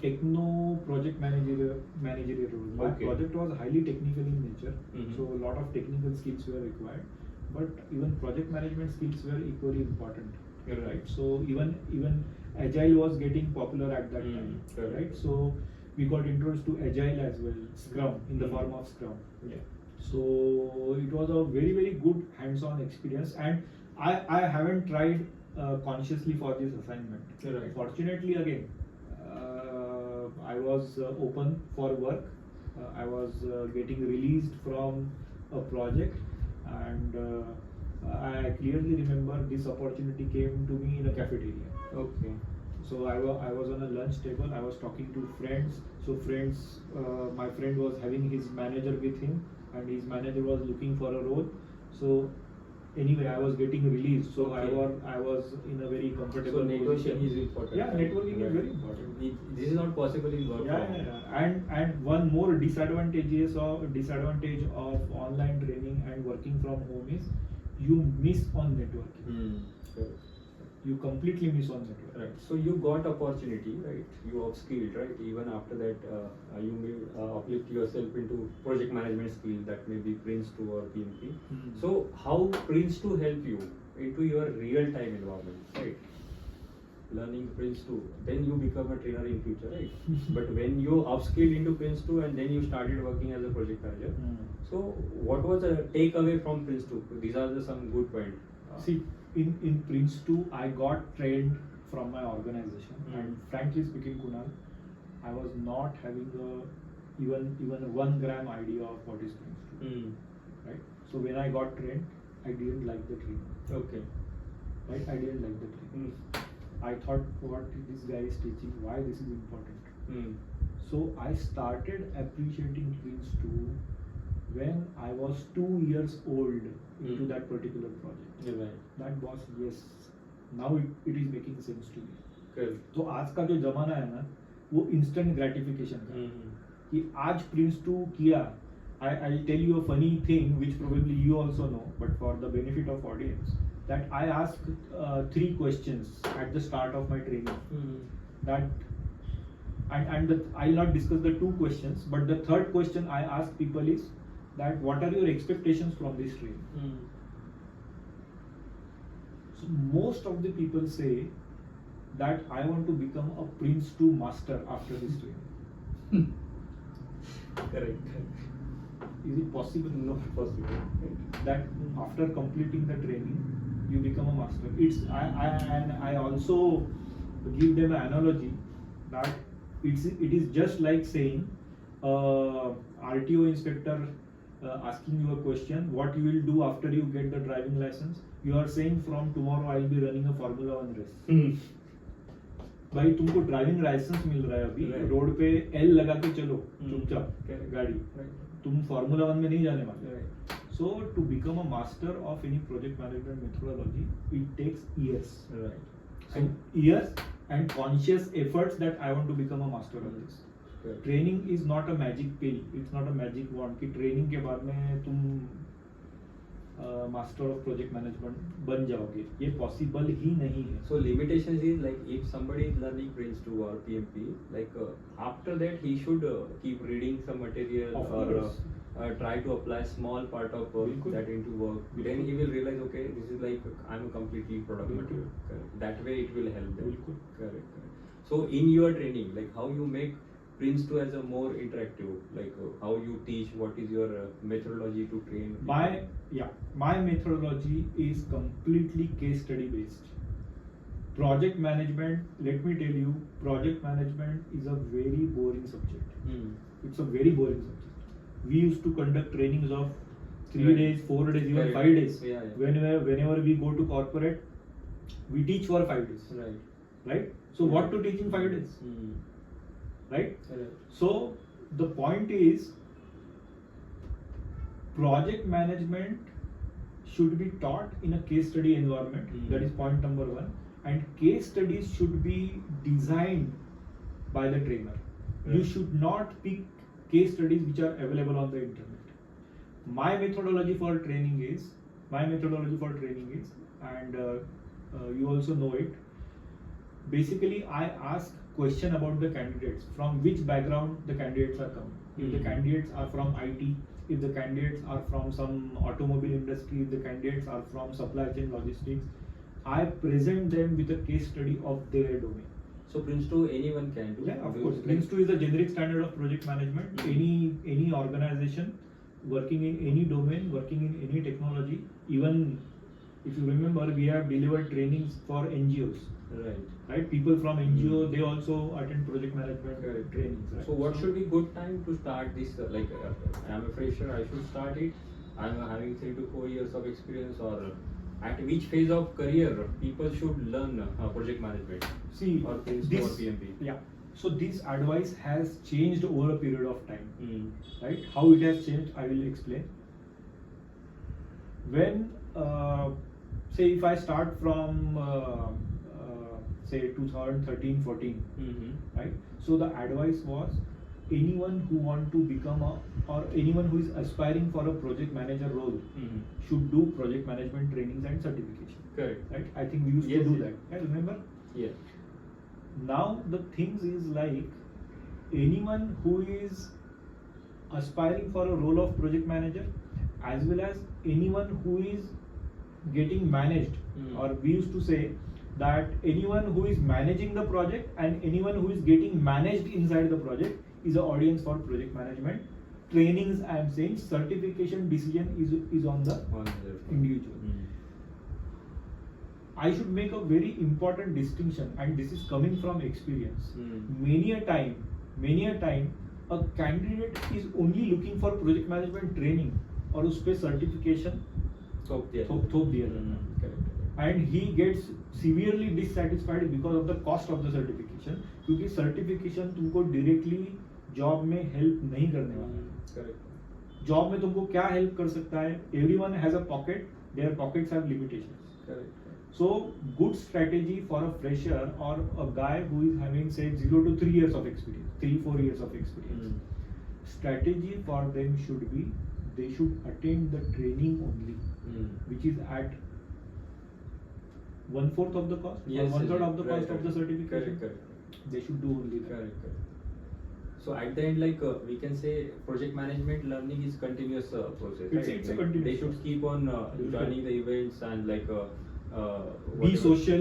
techno project managerial role. My project was highly technical in nature, so a lot of technical skills were required, but even project management skills were equally important. Right. So even Agile was getting popular at that time. Right. So we got introduced to Agile as well, Scrum in the form of Scrum.
Yeah.
So it was a very, very good hands-on experience, and I haven't tried consciously for this assignment.
Right.
Fortunately, again, I was open for work. I was getting released from a project, and I clearly remember this opportunity came to me in a cafeteria.
Okay.
So I was on a lunch table. I was talking to friends. So my friend was having his manager with him, and his manager was looking for a role. So anyway, I was getting released. So I was in a very comfortable
So networking
position.
is important.
Yeah, networking is very important.
This is not possible in work.
And one more disadvantage of online training and working from home is you miss on networking. You completely miss on networking.
Right. So you got opportunity, right? You upskilled, right? Even after that, you may uplift yourself into project management skill, that may be PRINCE2 or PMP. So how PRINCE2 help you into your real-time environment, right? Learning PRINCE2, then you become a trainer in future, right? But when you upskilled into PRINCE2 and then you started working as a project manager, so what was the takeaway from PRINCE2? These are some good points.
See, in PRINCE2, I got trained from my organization, and frankly speaking, Kunal, I was not having even a 1 gram idea of what is PRINCE2. Right? So when I got trained, I didn't like the training.
Okay.
Right? I didn't like the training. I thought, what this guy is teaching, why this is important. So I started appreciating PRINCE2 when I was 2 years old into that particular project.
Right.
That was, yes, now it is making sense to me.
Correct.
तो आज का जो जमाना है ना, वो instant gratification का, कि आज PRINCE2 किया. I'll tell you a funny thing which probably you also know, but for the benefit of audience, that I asked 3 questions at the start of my training. I'll not discuss the 2 questions, but the 3rd question I ask people is that what are your expectations from this training? So most of the people say that I want to become a PRINCE2 master after this training.
Correct.
Is it possible?
Not possible.
That after completing the training, you become a master. I also give them an analogy that it is just like saying RTO inspector asking you a question, what you will do after you get the driving license. You are saying from tomorrow I will be running a Formula 1 race. भाई तुमको driving licence मिल रहा है अभी, road पे L लगा के चलो चुपचाप गाड़ी, तुम फार्मूला 1 में नहीं जाने वाले. So to become a master of any project management methodology, it takes years. So years and conscious efforts that I want to become a master of this. Training is not a magic pill. It's not a magic wand कि training के बाद में तुम master of project management बन जाओगे, ये possible ही नहीं है.
So limitations is like if somebody is learning PRINCE2 or PMP, like after that he should keep reading some material
Of
or
course.
try to apply small part of
Bilkul.
that into work.
Bilkul.
Then he will realize, okay, this is like I'm a completely product
Bilkul.
material. Correct. That way it will help them.
Bilkul.
Correct, correct. So in your training, like how you make PRINCE2 as a more interactive, like how you teach, what is your methodology to train?
My methodology is completely case study based. Project management, let me tell you, project management is a very boring subject. It's a very boring subject. We used to conduct trainings of 3
Right.
days, 4 days, even
Right.
5 days.
Yeah.
Whenever we go to corporate, we teach for 5 days. Right? So what to teach in 5 days? Right?
Correct.
So the point is, project management should be taught in a case study environment. That is point number 1. And case studies should be designed by the trainer. You
Right.
should not pick case studies which are available on the internet. My methodology for training is, and you also know it, basically I ask question about the candidates, from which background the candidates are coming. If the candidates are from IT, if the candidates are from some automobile industry, if the candidates are from supply chain logistics, I present them with a case study of their domain.
So PRINCE2 anyone can do.
Yeah, of course. PRINCE2 is a generic standard of project management. Any organization working in any domain, working in any technology, even if you remember, we have delivered trainings for NGOs. Right? People from NGO, they also attend project management trainings. Right?
So what should be good time to start this? Like I'm a fresher, I should start it. I'm having 3 to 4 years of experience, or at which phase of career people should learn project management?
See,
or PRINCE2 or PMP?
Yeah. So this advice has changed over a period of time. Right? How it has changed, I will explain. When say if I start from say 2013-14, right? So the advice was, anyone who want to become or anyone who is aspiring for a project manager role should do project management trainings and certification.
Correct.
Right? I think we used to do that. Yeah, remember?
Yeah.
Now the things is like, anyone who is aspiring for a role of project manager, as well as anyone who is getting managed, or we used to say that anyone who is managing the project and anyone who is getting managed inside the project is an audience for project management. Trainings, I am saying, certification decision is on the individual. I should make a very important distinction, and this is coming from experience. Many a time, a candidate is only looking for project management training और उस पे certification थोप दिया जाता है, and he gets severely dissatisfied because of the cost of the certification, क्योंकि certification तुमको directly job में help नहीं करने वाला है. Job में तुमको क्या help कर सकता है? Everyone has a pocket, their pockets have limitations. So good strategy for a fresher or a guy who is having say 0 to 3 years of experience, 3-4 years of experience. Strategy for them should be, they should attend the training only, which is at 1/4 of the cost, or 1/3 of the cost of the certification.
Correct.
They should do only that.
Correct. So at the end, like we can say, project management learning is continuous process.
It's a
Like,
continuous
they should keep on joining the events and like
Be
whatever.
social,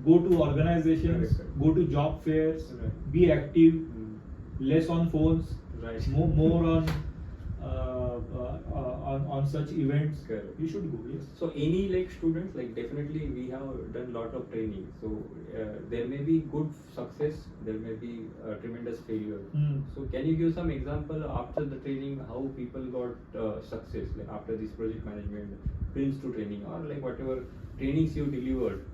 go to organizations,
Correct.
go to job fairs,
Right.
be active, less on phones,
Right.
more on such events.
Correct.
You should go. Yes.
So any like students, like definitely we have done lot of training. So there may be good success, there may be tremendous failure. So can you give some example after the training how people got success, like after this project management PRINCE2 training, or like whatever trainings you delivered?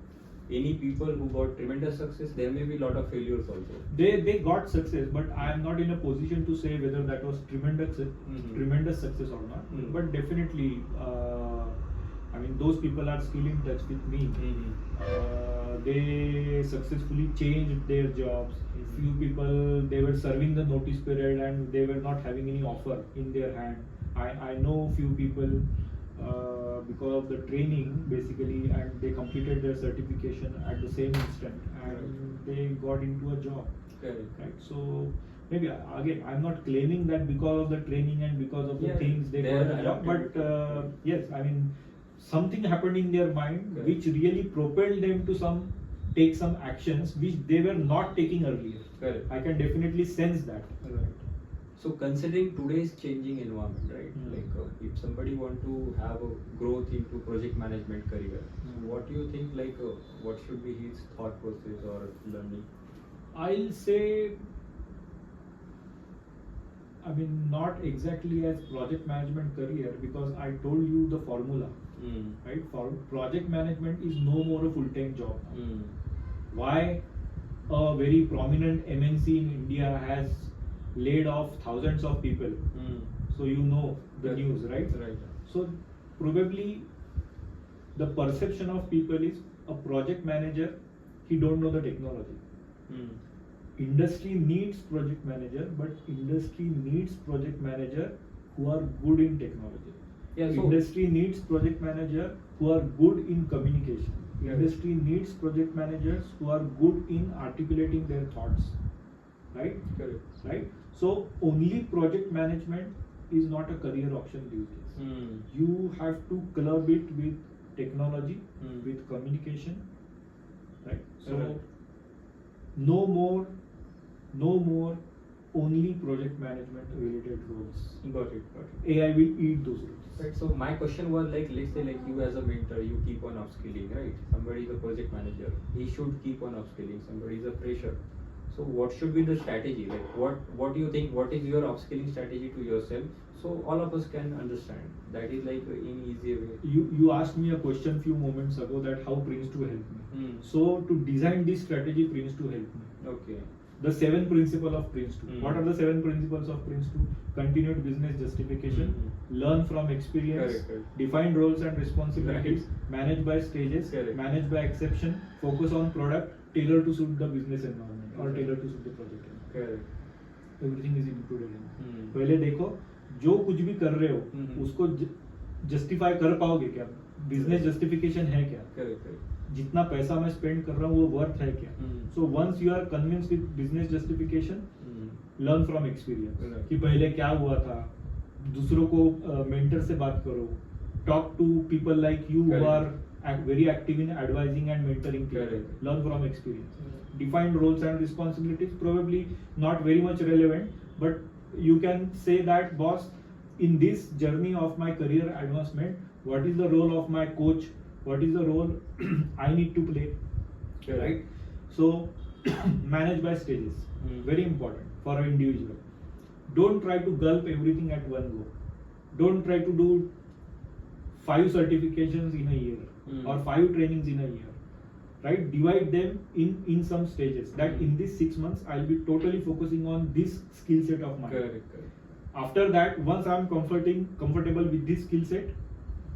Any people who got tremendous success, there may be lot of failures also.
They got success, but I am not in a position to say whether that was tremendous success or not. But definitely, I mean, those people are still in touch with me. They successfully changed their jobs. Few people, they were serving the notice period and they were not having any offer in their hand. I know few people because of the training basically, and they completed their certification at the same instant, and they got into a job. Right. So maybe again, I'm not claiming that because of the training and because of the things they got a job, but yes, I mean something happened in their mind which really propelled them to take some actions which they were not taking earlier. I can definitely sense that.
Right. So considering today's changing environment, right? Like if somebody want to have a growth into project management career, so what do you think? Like what should be his thought process or learning?
I'll say, I mean, not exactly as project management career, because I told you the formula, right? For project management is no more a full-time job now. Why a very prominent MNC in India has laid off thousands of people? So you know the news, right?
Right.
So probably the perception of people is a project manager, he don't know the technology. Industry needs project manager, but industry needs project manager who are good in technology. Industry needs project manager who are good in communication. Industry needs project managers who are good in articulating their thoughts. Right? Right? So only project management is not a career option these days. You have to club it with technology, with communication. Right? So no more only project management related roles.
Got it.
AI will eat those roles.
Right. So my question was like, let's say like you as a mentor, you keep on upskilling, right? Somebody is a project manager, he should keep on upskilling. Somebody is a fresher. So what should be the strategy? Like what do you think? What is your upskilling strategy to yourself? So all of us can understand. That is like in easy way.
You asked me a question few moments ago that how PRINCE2 helped me. So to design this strategy, PRINCE2 helped me.
Okay.
The 7 principles of PRINCE2. What are the 7 principles of PRINCE2? Continued business justification, learn from experience, define roles and responsibilities, manage by stages, manage by exception, focus on product, tailor to suit the business environment or tailor to suit the project environment. Everything is included in. पहले देखो जो कुछ भी कर रहे हो उसको justify कर पाओगे क्या? बिजनेस जस्टिफिकेशन है क्या? जितना पैसा मैं स्पेंड कर रहा हूँ वो वर्थ है क्या? So once you are convinced with business justification, learn from experience कि पहले क्या हुआ था, दूसरों को मेंटर से बात करो, talk to people like you who are very active in advising and mentoring people. Learn from experience. Define roles and responsibilities, probably not very much relevant, but you can say that, boss, in this journey of my career advancement, what is the role of my coach? What is the role I need to play? Right? So manage by stages. Very important for an individual. Don't try to gulp everything at one go. Don't try to do 5 certifications in a year or 5 trainings in a year. Right? Divide them in some stages. That in these 6 months I'll be totally focusing on this skill set of mine.
Correct.
After that, once I'm comfortable with this skill set,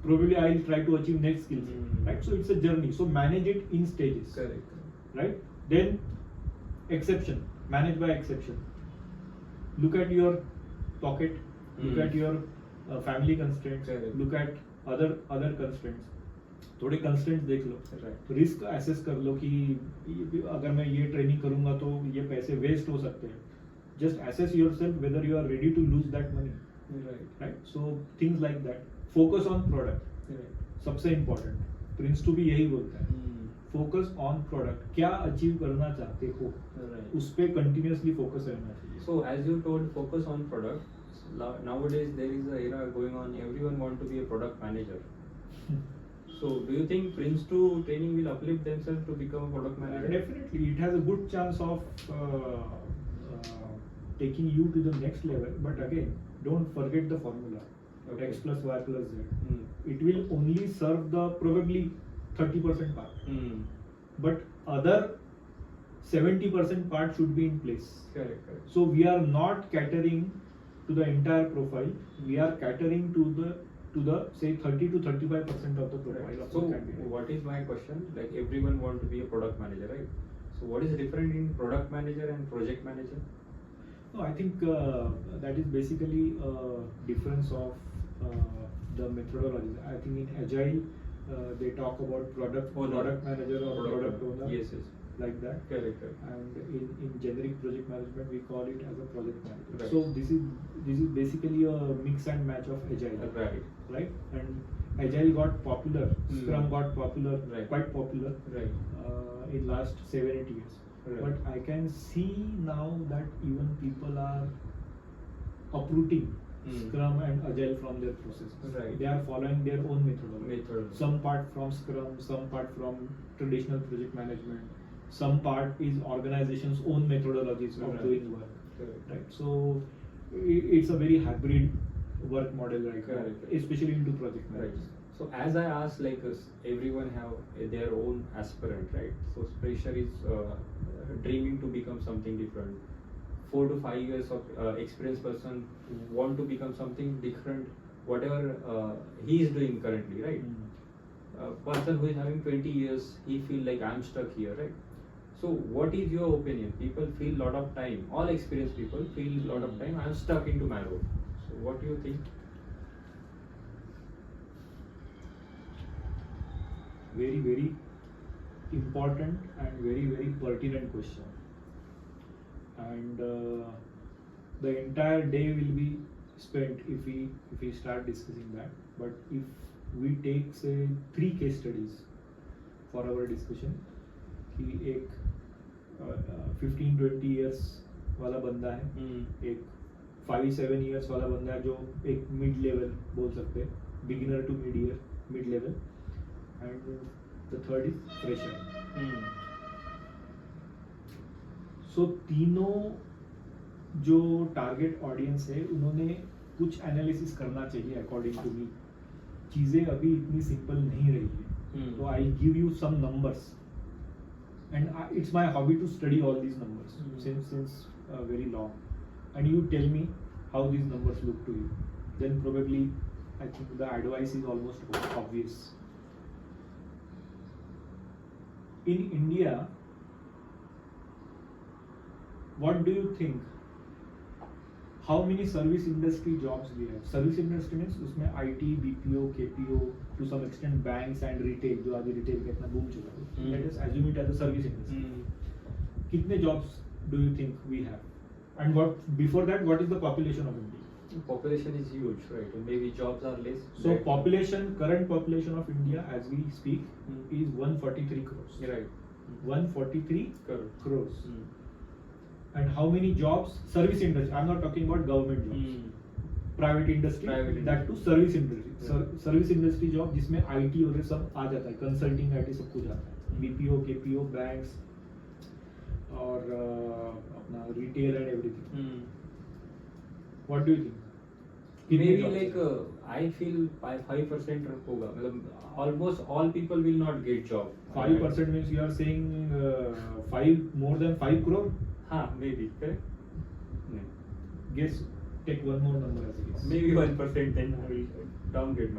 probably I'll try to achieve next skill set. Right? So it's a journey. So manage it in stages.
Correct.
Right? Then exception. Manage by exception. Look at your pocket. Look at your family constraints. Look at other constraints. थोड़े constants देख लो, risk assess कर लो कि अगर मैं ये training करूंगा तो ये पैसे वेस्ट हो सकते हैं. Just assess yourself whether you are ready to lose that money. Right? So things like that. Focus on product. सबसे इम्पोर्टेंट. PRINCE2 भी यही बोलता है, फोकस ऑन प्रोडक्ट. क्या अचीव करना चाहते हो, उस पे कंटिन्यूअसली फोकस रहना चाहिए.
So as you told, focus on product. Nowadays there is a era going on, everyone want to be a product manager. So do you think PRINCE2 training will uplift themselves to become a product manager?
Definitely, it has a good chance of taking you to the next level. But again, don't forget the formula. X plus Y plus Z. It will only serve the probably 30% part. But other 70% part should be in place.
Correct.
So we are not catering to the entire profile. We are catering to the say 30 to 35% of the profile.
So what is my question? Like everyone want to be a product manager, right? So what is different in product manager and project manager?
No, I think that is basically a difference of the methodologies. I think in Agile, they talk about product manager or product owner.
Yes, yes.
Like that.
Correct, correct.
And in generic project management, we call it as a project manager.
Right.
So this is basically a mix and match of Agile.
Right.
Right. And Agile got popular. Scrum got popular.
Right.
Quite popular.
Right.
In last 7-8 years.
Right.
But I can see now that even people are uprooting Scrum and Agile from their processes.
Right.
They are following their own methodology. Some part from Scrum, some part from traditional project management, some part is organization's own methodologies of doing work. Right. So it's a very hybrid work model right now, especially into project management.
So as I asked, like everyone have their own aspirant, right? So fresher is dreaming to become something different. 4 to 5 years of experienced person want to become something different, whatever he is doing currently, right? Person who is having 20 years, he feel like I'm stuck here, right? So what is your opinion? People feel lot of time, all experienced people feel lot of time, I'm stuck into my role. So what do you think?
Very, very important and very, very pertinent question. And the entire day will be spent if we start discussing that. But if we take say 3 case studies for our discussion, कि एक 15-20 years वाला बंदा है, एक 5-7 years वाला बंदा है जो एक mid level बोल सकते हैं, beginner to mid level, and the third is fresher. So तीनों जो टारगेट ऑडियंस है उन्होंने कुछ एनालिसिस करना चाहिए अकॉर्डिंग टू मी. चीजें अभी इतनी सिंपल नहीं रही है. तो I give you some numbers and it's my hobby to study all these numbers since very long, and you tell me how these numbers look to you. Then probably I think the advice is almost obvious. In India, what do you think? How many service industry jobs we have? Service industry means उसमें IT, BPO, KPO, to some extent banks and retail, जो आज retail का इतना boom चला है. Let us assume it as a service industry. कितने jobs do you think we have? And what before that, what is the population of India?
Population is huge, right? Maybe jobs are less.
So population, current population of India as we speak is 143 crores.
Right.
143 crores. And how many jobs? Service industry. I'm not talking about government jobs. Private industry. That too service industry. Service industry job जिसमें IT वगैरह सब आ जाता है, consulting IT सब कुछ आता है. BPO, KPO, banks और अपना retail and everything. What do you think?
Maybe like I feel 5% होगा. मतलब almost all people will not get job.
5% means you are saying 5 more than 5 crore?
हाँ, maybe, correct?
Guess, take one more number as a guess.
Maybe 1%, then I will downgrade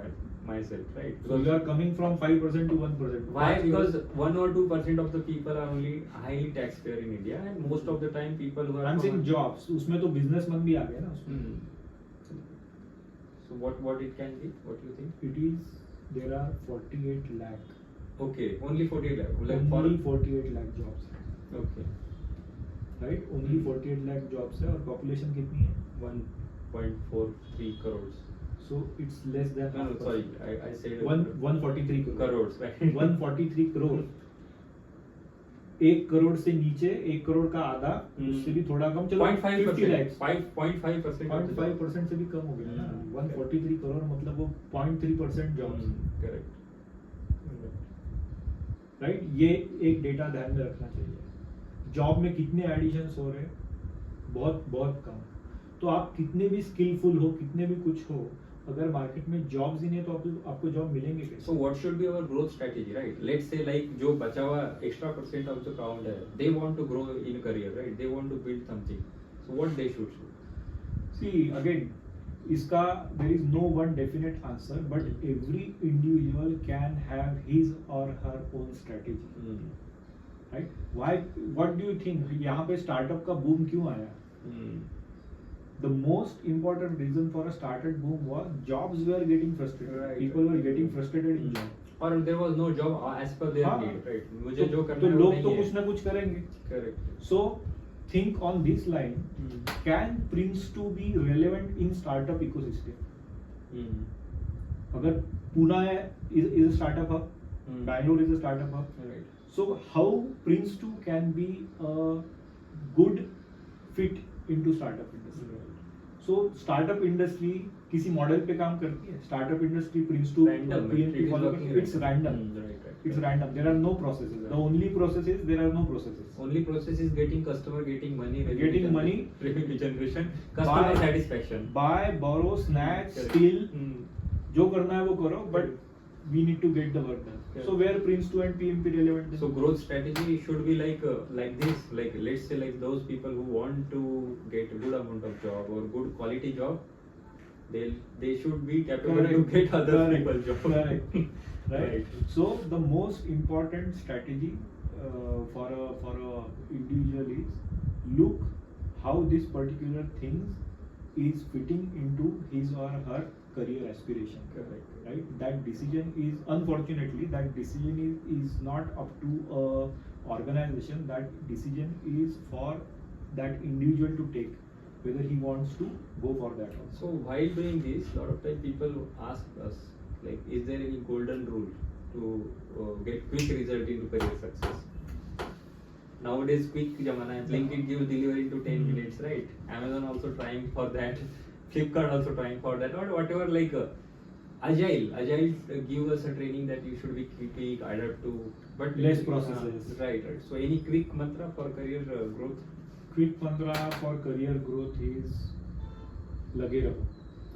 myself, right?
So you are coming from 5% to 1%.
Why? Because 1 or 2% of the people are only highly taxpayer in India, and most of the time people who are.
I'm saying jobs. उसमें तो businessman भी आ गए ना उसमें.
So what it can be? What do you think?
It is, there are 48 lakh.
Okay, only 48 lakh. Like
only 48 lakh jobs.
Okay.
Right? Only 48 lakh jobs है और population कितनी है?
1.43 crores.
So it's less than.
No, sorry, I said
143
crores. Right?
143 crore. 1 crore से नीचे 1 करोड़ का आधा, उससे भी थोड़ा कम, चलो
0.5%.
5.5% से भी कम हो गया ना. 143 करोड़ मतलब वो 0.3% जॉब्स.
करेक्ट.
राइट? ये एक डेटा ध्यान में रखना चाहिए. जॉब में कितने एडिशंस हो रहे हैं? बहुत बहुत कम. तो आप कितने भी स्किलफुल हो, कितने भी कुछ हो, अगर मार्केट में जॉब्स ही नहीं तो आपको जॉब मिलेंगे कैसे?
So what should be our growth strategy, right? Let's say like जो बचा हुआ extra % of the crowd है, they want to grow in career, right? They want to build something. So what they should do?
See, again, इसका there is no one definite answer, but every individual can have his or her own strategy. Right? Why? What do you think? यहाँ पे startup का boom क्यों आया? the most important reason for a startup boom was jobs were getting frustrated.
Right.
People were getting frustrated in job.
or there was no job as per their
हाँ,
need, right? मुझे जो
तो
करना है वो
लोग
नहीं
तो
है.
कुछ ना कुछ करेंगे.
Correct.
So think on this line. Can Prince2 be relevant in startup ecosystem? अगर Pune is a startup hub, Bangalore is a startup hub.
Right.
So how Prince2 can be a good fit into startup industry? So startup industry किसी model पे काम करती है. Startup industry Prince2
Random,
PMP
it is
follow
working
करती है. It's
random.
random.
Right.
It's random. There are no processes. The only process is there are no processes.
Only process is getting customer, getting money,
Getting money,
revenue generation, customer
buy,
satisfaction.
Buy, borrow, snatch,
Correct.
steal. जो करना है वो करो, but we need to get the work done.
Correct.
So where Prince2 and PMP relevant?
So growth strategy should be like this, like let's say like those people who want to get a good amount of job or good quality job, they should be capable to get other people job.
Correct. Right.
Right.
So the most important strategy for a individual is look how this particular things is fitting into his or her career aspiration.
Correct.
Right. That decision is, unfortunately, that decision is not up to a organization. That decision is for that individual to take, whether he wants to go for that also.
So while doing this, lot of time people ask us like, is there any golden rule to get quick result into career success? Nowadays, quick zamana hai. LinkedIn gives delivery into 10 minutes, right? Amazon also trying for that. Flipkart also trying for that. Or whatever, like Agile give us a training that you should be quick, adapt to, but
Less processes.
Right. So any quick mantra for career growth?
Quick mantra for career growth is lage raho.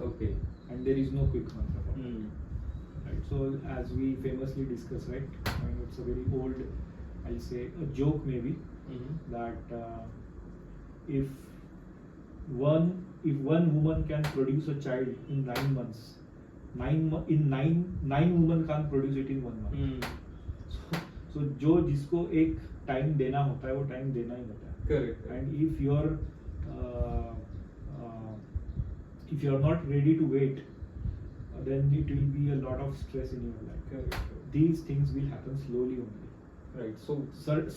Okay.
And there is no quick mantra for that. Right. So as we famously discuss, right? I mean, it's a very old, I'll say, a joke maybe, that if one woman can produce a child in 9 months, nine women can't produce it in 1 month. So जो जिसको एक time देना होता है वो time देना ही होता है.
Correct.
And if you're not ready to wait, then it will be a lot of stress in your life.
Correct.
These things will happen slowly only.
Right. So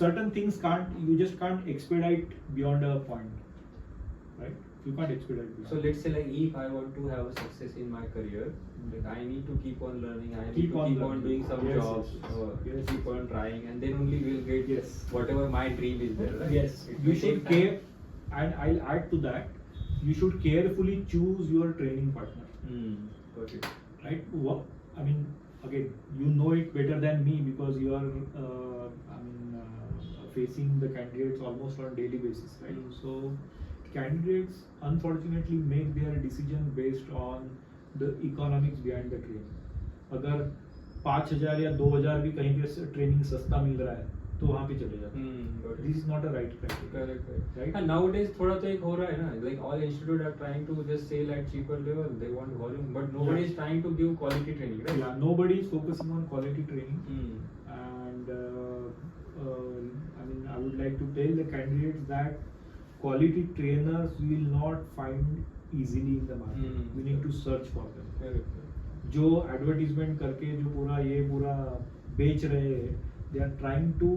Certain things you just can't expedite beyond a point, right? You can't expedite beyond.
So let's say like if I want to have a success in my career, like I need to keep on learning, I need to keep on doing some
Yes,
jobs,
yes.
keep on trying, and then only we'll get whatever my dream is there. Right?
Yes,
It
you
will
should
take time.
care, and I'll add to that, you should carefully choose your training partner.
Got it.
Right? I mean, again, you know it better than me because you are, facing the candidates almost on daily basis, right? So, candidates unfortunately make their decision based on the economics behind the training. अगर 5,000 या 2,000 भी कहीं पे training सस्ता मिल रहा है तो वहाँ पे चले जाते हैं. This is not a right practice.
Correct.
Right?
And nowadays थोड़ा तो एक हो रहा है ना, like all institutes are trying to just sell at cheaper level, they want volume, but nobody is trying to give quality training, right?
Yeah, nobody is focusing on quality training. And I would like to tell the candidates that quality trainers will not find easily in the market. We need to search for them.
Correct.
जो advertisement करके जो पूरा बेच रहे हैं, they are trying to,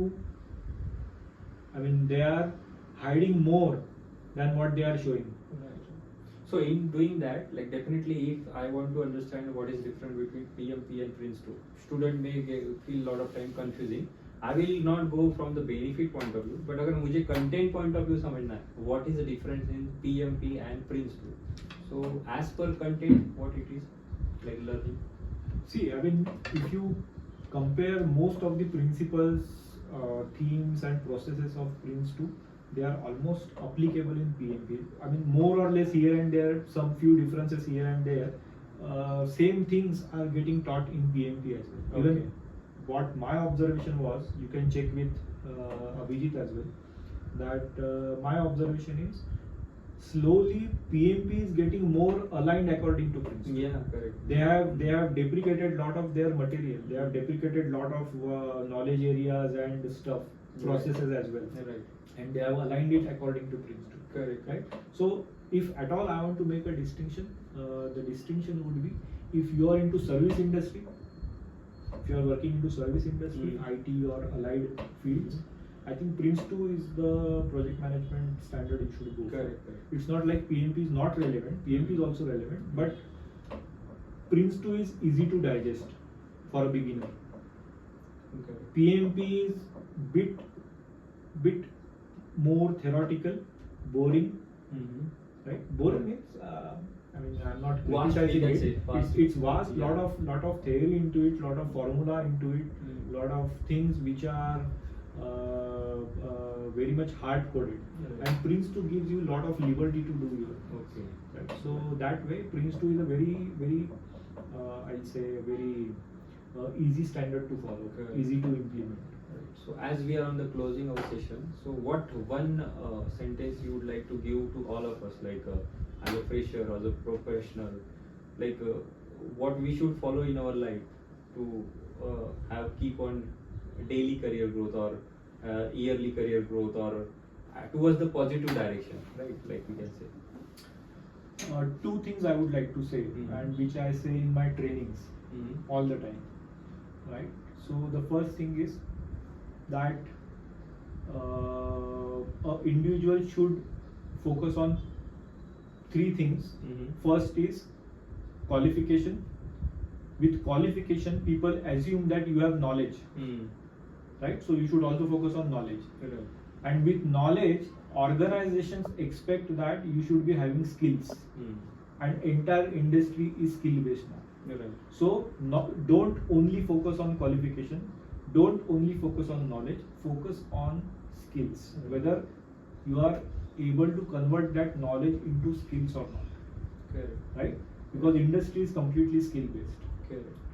they are hiding more than what they are showing.
Right. So in doing that, like definitely if I want to understand what is different between PMP and Prince2, student may feel lot of time confusing. I will not go from the benefit point of view, but अगर मुझे content point of view समझना है, what is the difference in PMP and Prince2? So as per content, what it is, like learning.
See, if you compare most of the principles, themes and processes of Prince2, they are almost applicable in PMP. More or less here and there, some few differences here and there. Same things are getting taught in PMP as well.
Okay.
Even what my observation was, you can check with Abhijit as well, that my observation is slowly PMP is getting more aligned according to Prince2.
Yeah, correct.
They have deprecated lot of their material. They have deprecated lot of knowledge areas and stuff, processes as well.
Right.
And they have aligned it according to Prince2.
Correct.
Right? So if at all I want to make a distinction, the distinction would be if you are into service industry, if you are working into service industry, IT or allied fields, I think PRINCE2 is the project management standard you should go
Correct.
for. It's not like PMP is not relevant, PMP is also relevant, but PRINCE2 is easy to digest for a beginner.
Okay.
PMP is bit more theoretical, boring, right? Boring means I mean I'm not
Vast,
criticizing
we can say,
it.
vast.
It's vast.
Yeah.
Lot of theory into it, lot of formula into it, lot of things which are very much hard coded.
Right.
And PRINCE2 gives you lot of liberty to do your.
Okay.
Right? So that way, PRINCE2 is a very I'll say very easy standard to follow,
Okay.
easy to implement.
Right. So as we are on the closing of session, so what one sentence you would like to give to all of us, like as a fresher, as a professional, like what we should follow in our life to keep on daily career growth or yearly career growth or towards the positive direction, right? Like we can say.
Two things I would like to say, and which I say in my trainings all the time, right? So the first thing is that an individual should focus on three things. First is qualification. With qualification, people assume that you have knowledge, right? So you should also focus on knowledge. And with knowledge, organizations expect that you should be having skills. And entire industry is skill based now. So don't only focus on qualification, don't only focus on knowledge, focus on skills, whether you are able to convert that knowledge into skills or not. Right? Because industry is completely skill based.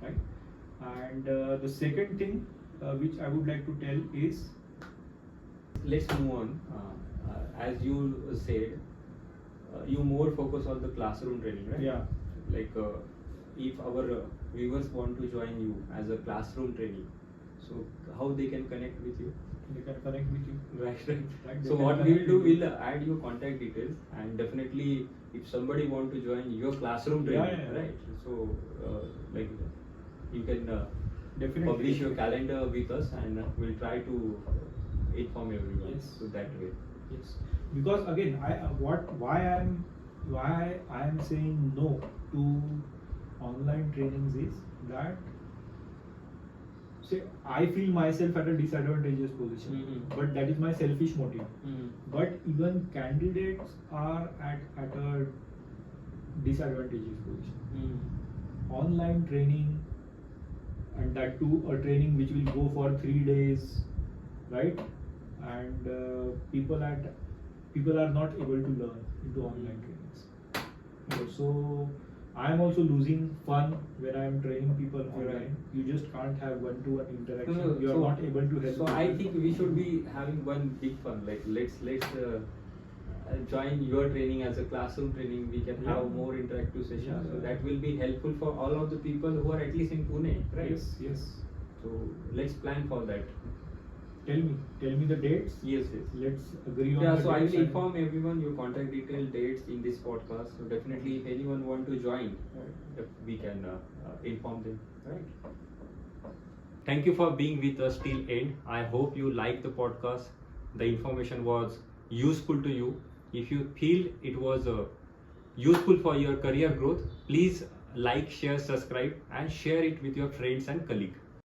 Right? And the second thing which I would like to tell is,
let's move on. As you said, you more focus on the classroom training, right?
yeah,
Like if our viewers want to join you as a classroom trainee, so how they can connect with you?
they can connect with you.
Right.
Right, they
So
can
what we will
connect
do,
with you.
we'll add your contact details, and definitely if somebody want to join your classroom
Yeah,
training,
yeah.
right? So like you can
Definitely.
publish your calendar with us, and we'll try to inform everyone.
Yes.
So that way.
Yes, because again, why I am saying no to online trainings is that, say, I feel myself at a disadvantageous position, but that is my selfish motive. But even candidates are at a disadvantageous position. Online training, and that too a training which will go for 3 days, right? And people are not able to learn into online trainings. So I am also losing fun when I am training people online.
Right.
You just can't have one-to-one interaction.
No,
You are
so-
not able to help.
So
people.
I think we should be having one big fun. Like let's join your training as a classroom training. We can have
Yeah.
more interactive sessions.
Yeah.
So that will be helpful for all of the people who are at least in Pune, right?
Yes, yes.
So let's plan for that.
Tell me the dates.
Yes.
Let's agree on
Yeah,
the
so I
dates
will
and-
inform everyone your contact detail, dates in this podcast. So definitely, if anyone want to join, we can inform them. Right. Thank you for being with us till end. I hope you like the podcast. The information was useful to you. If you feel it was useful for your career growth, please like, share, subscribe, and share it with your friends and colleagues.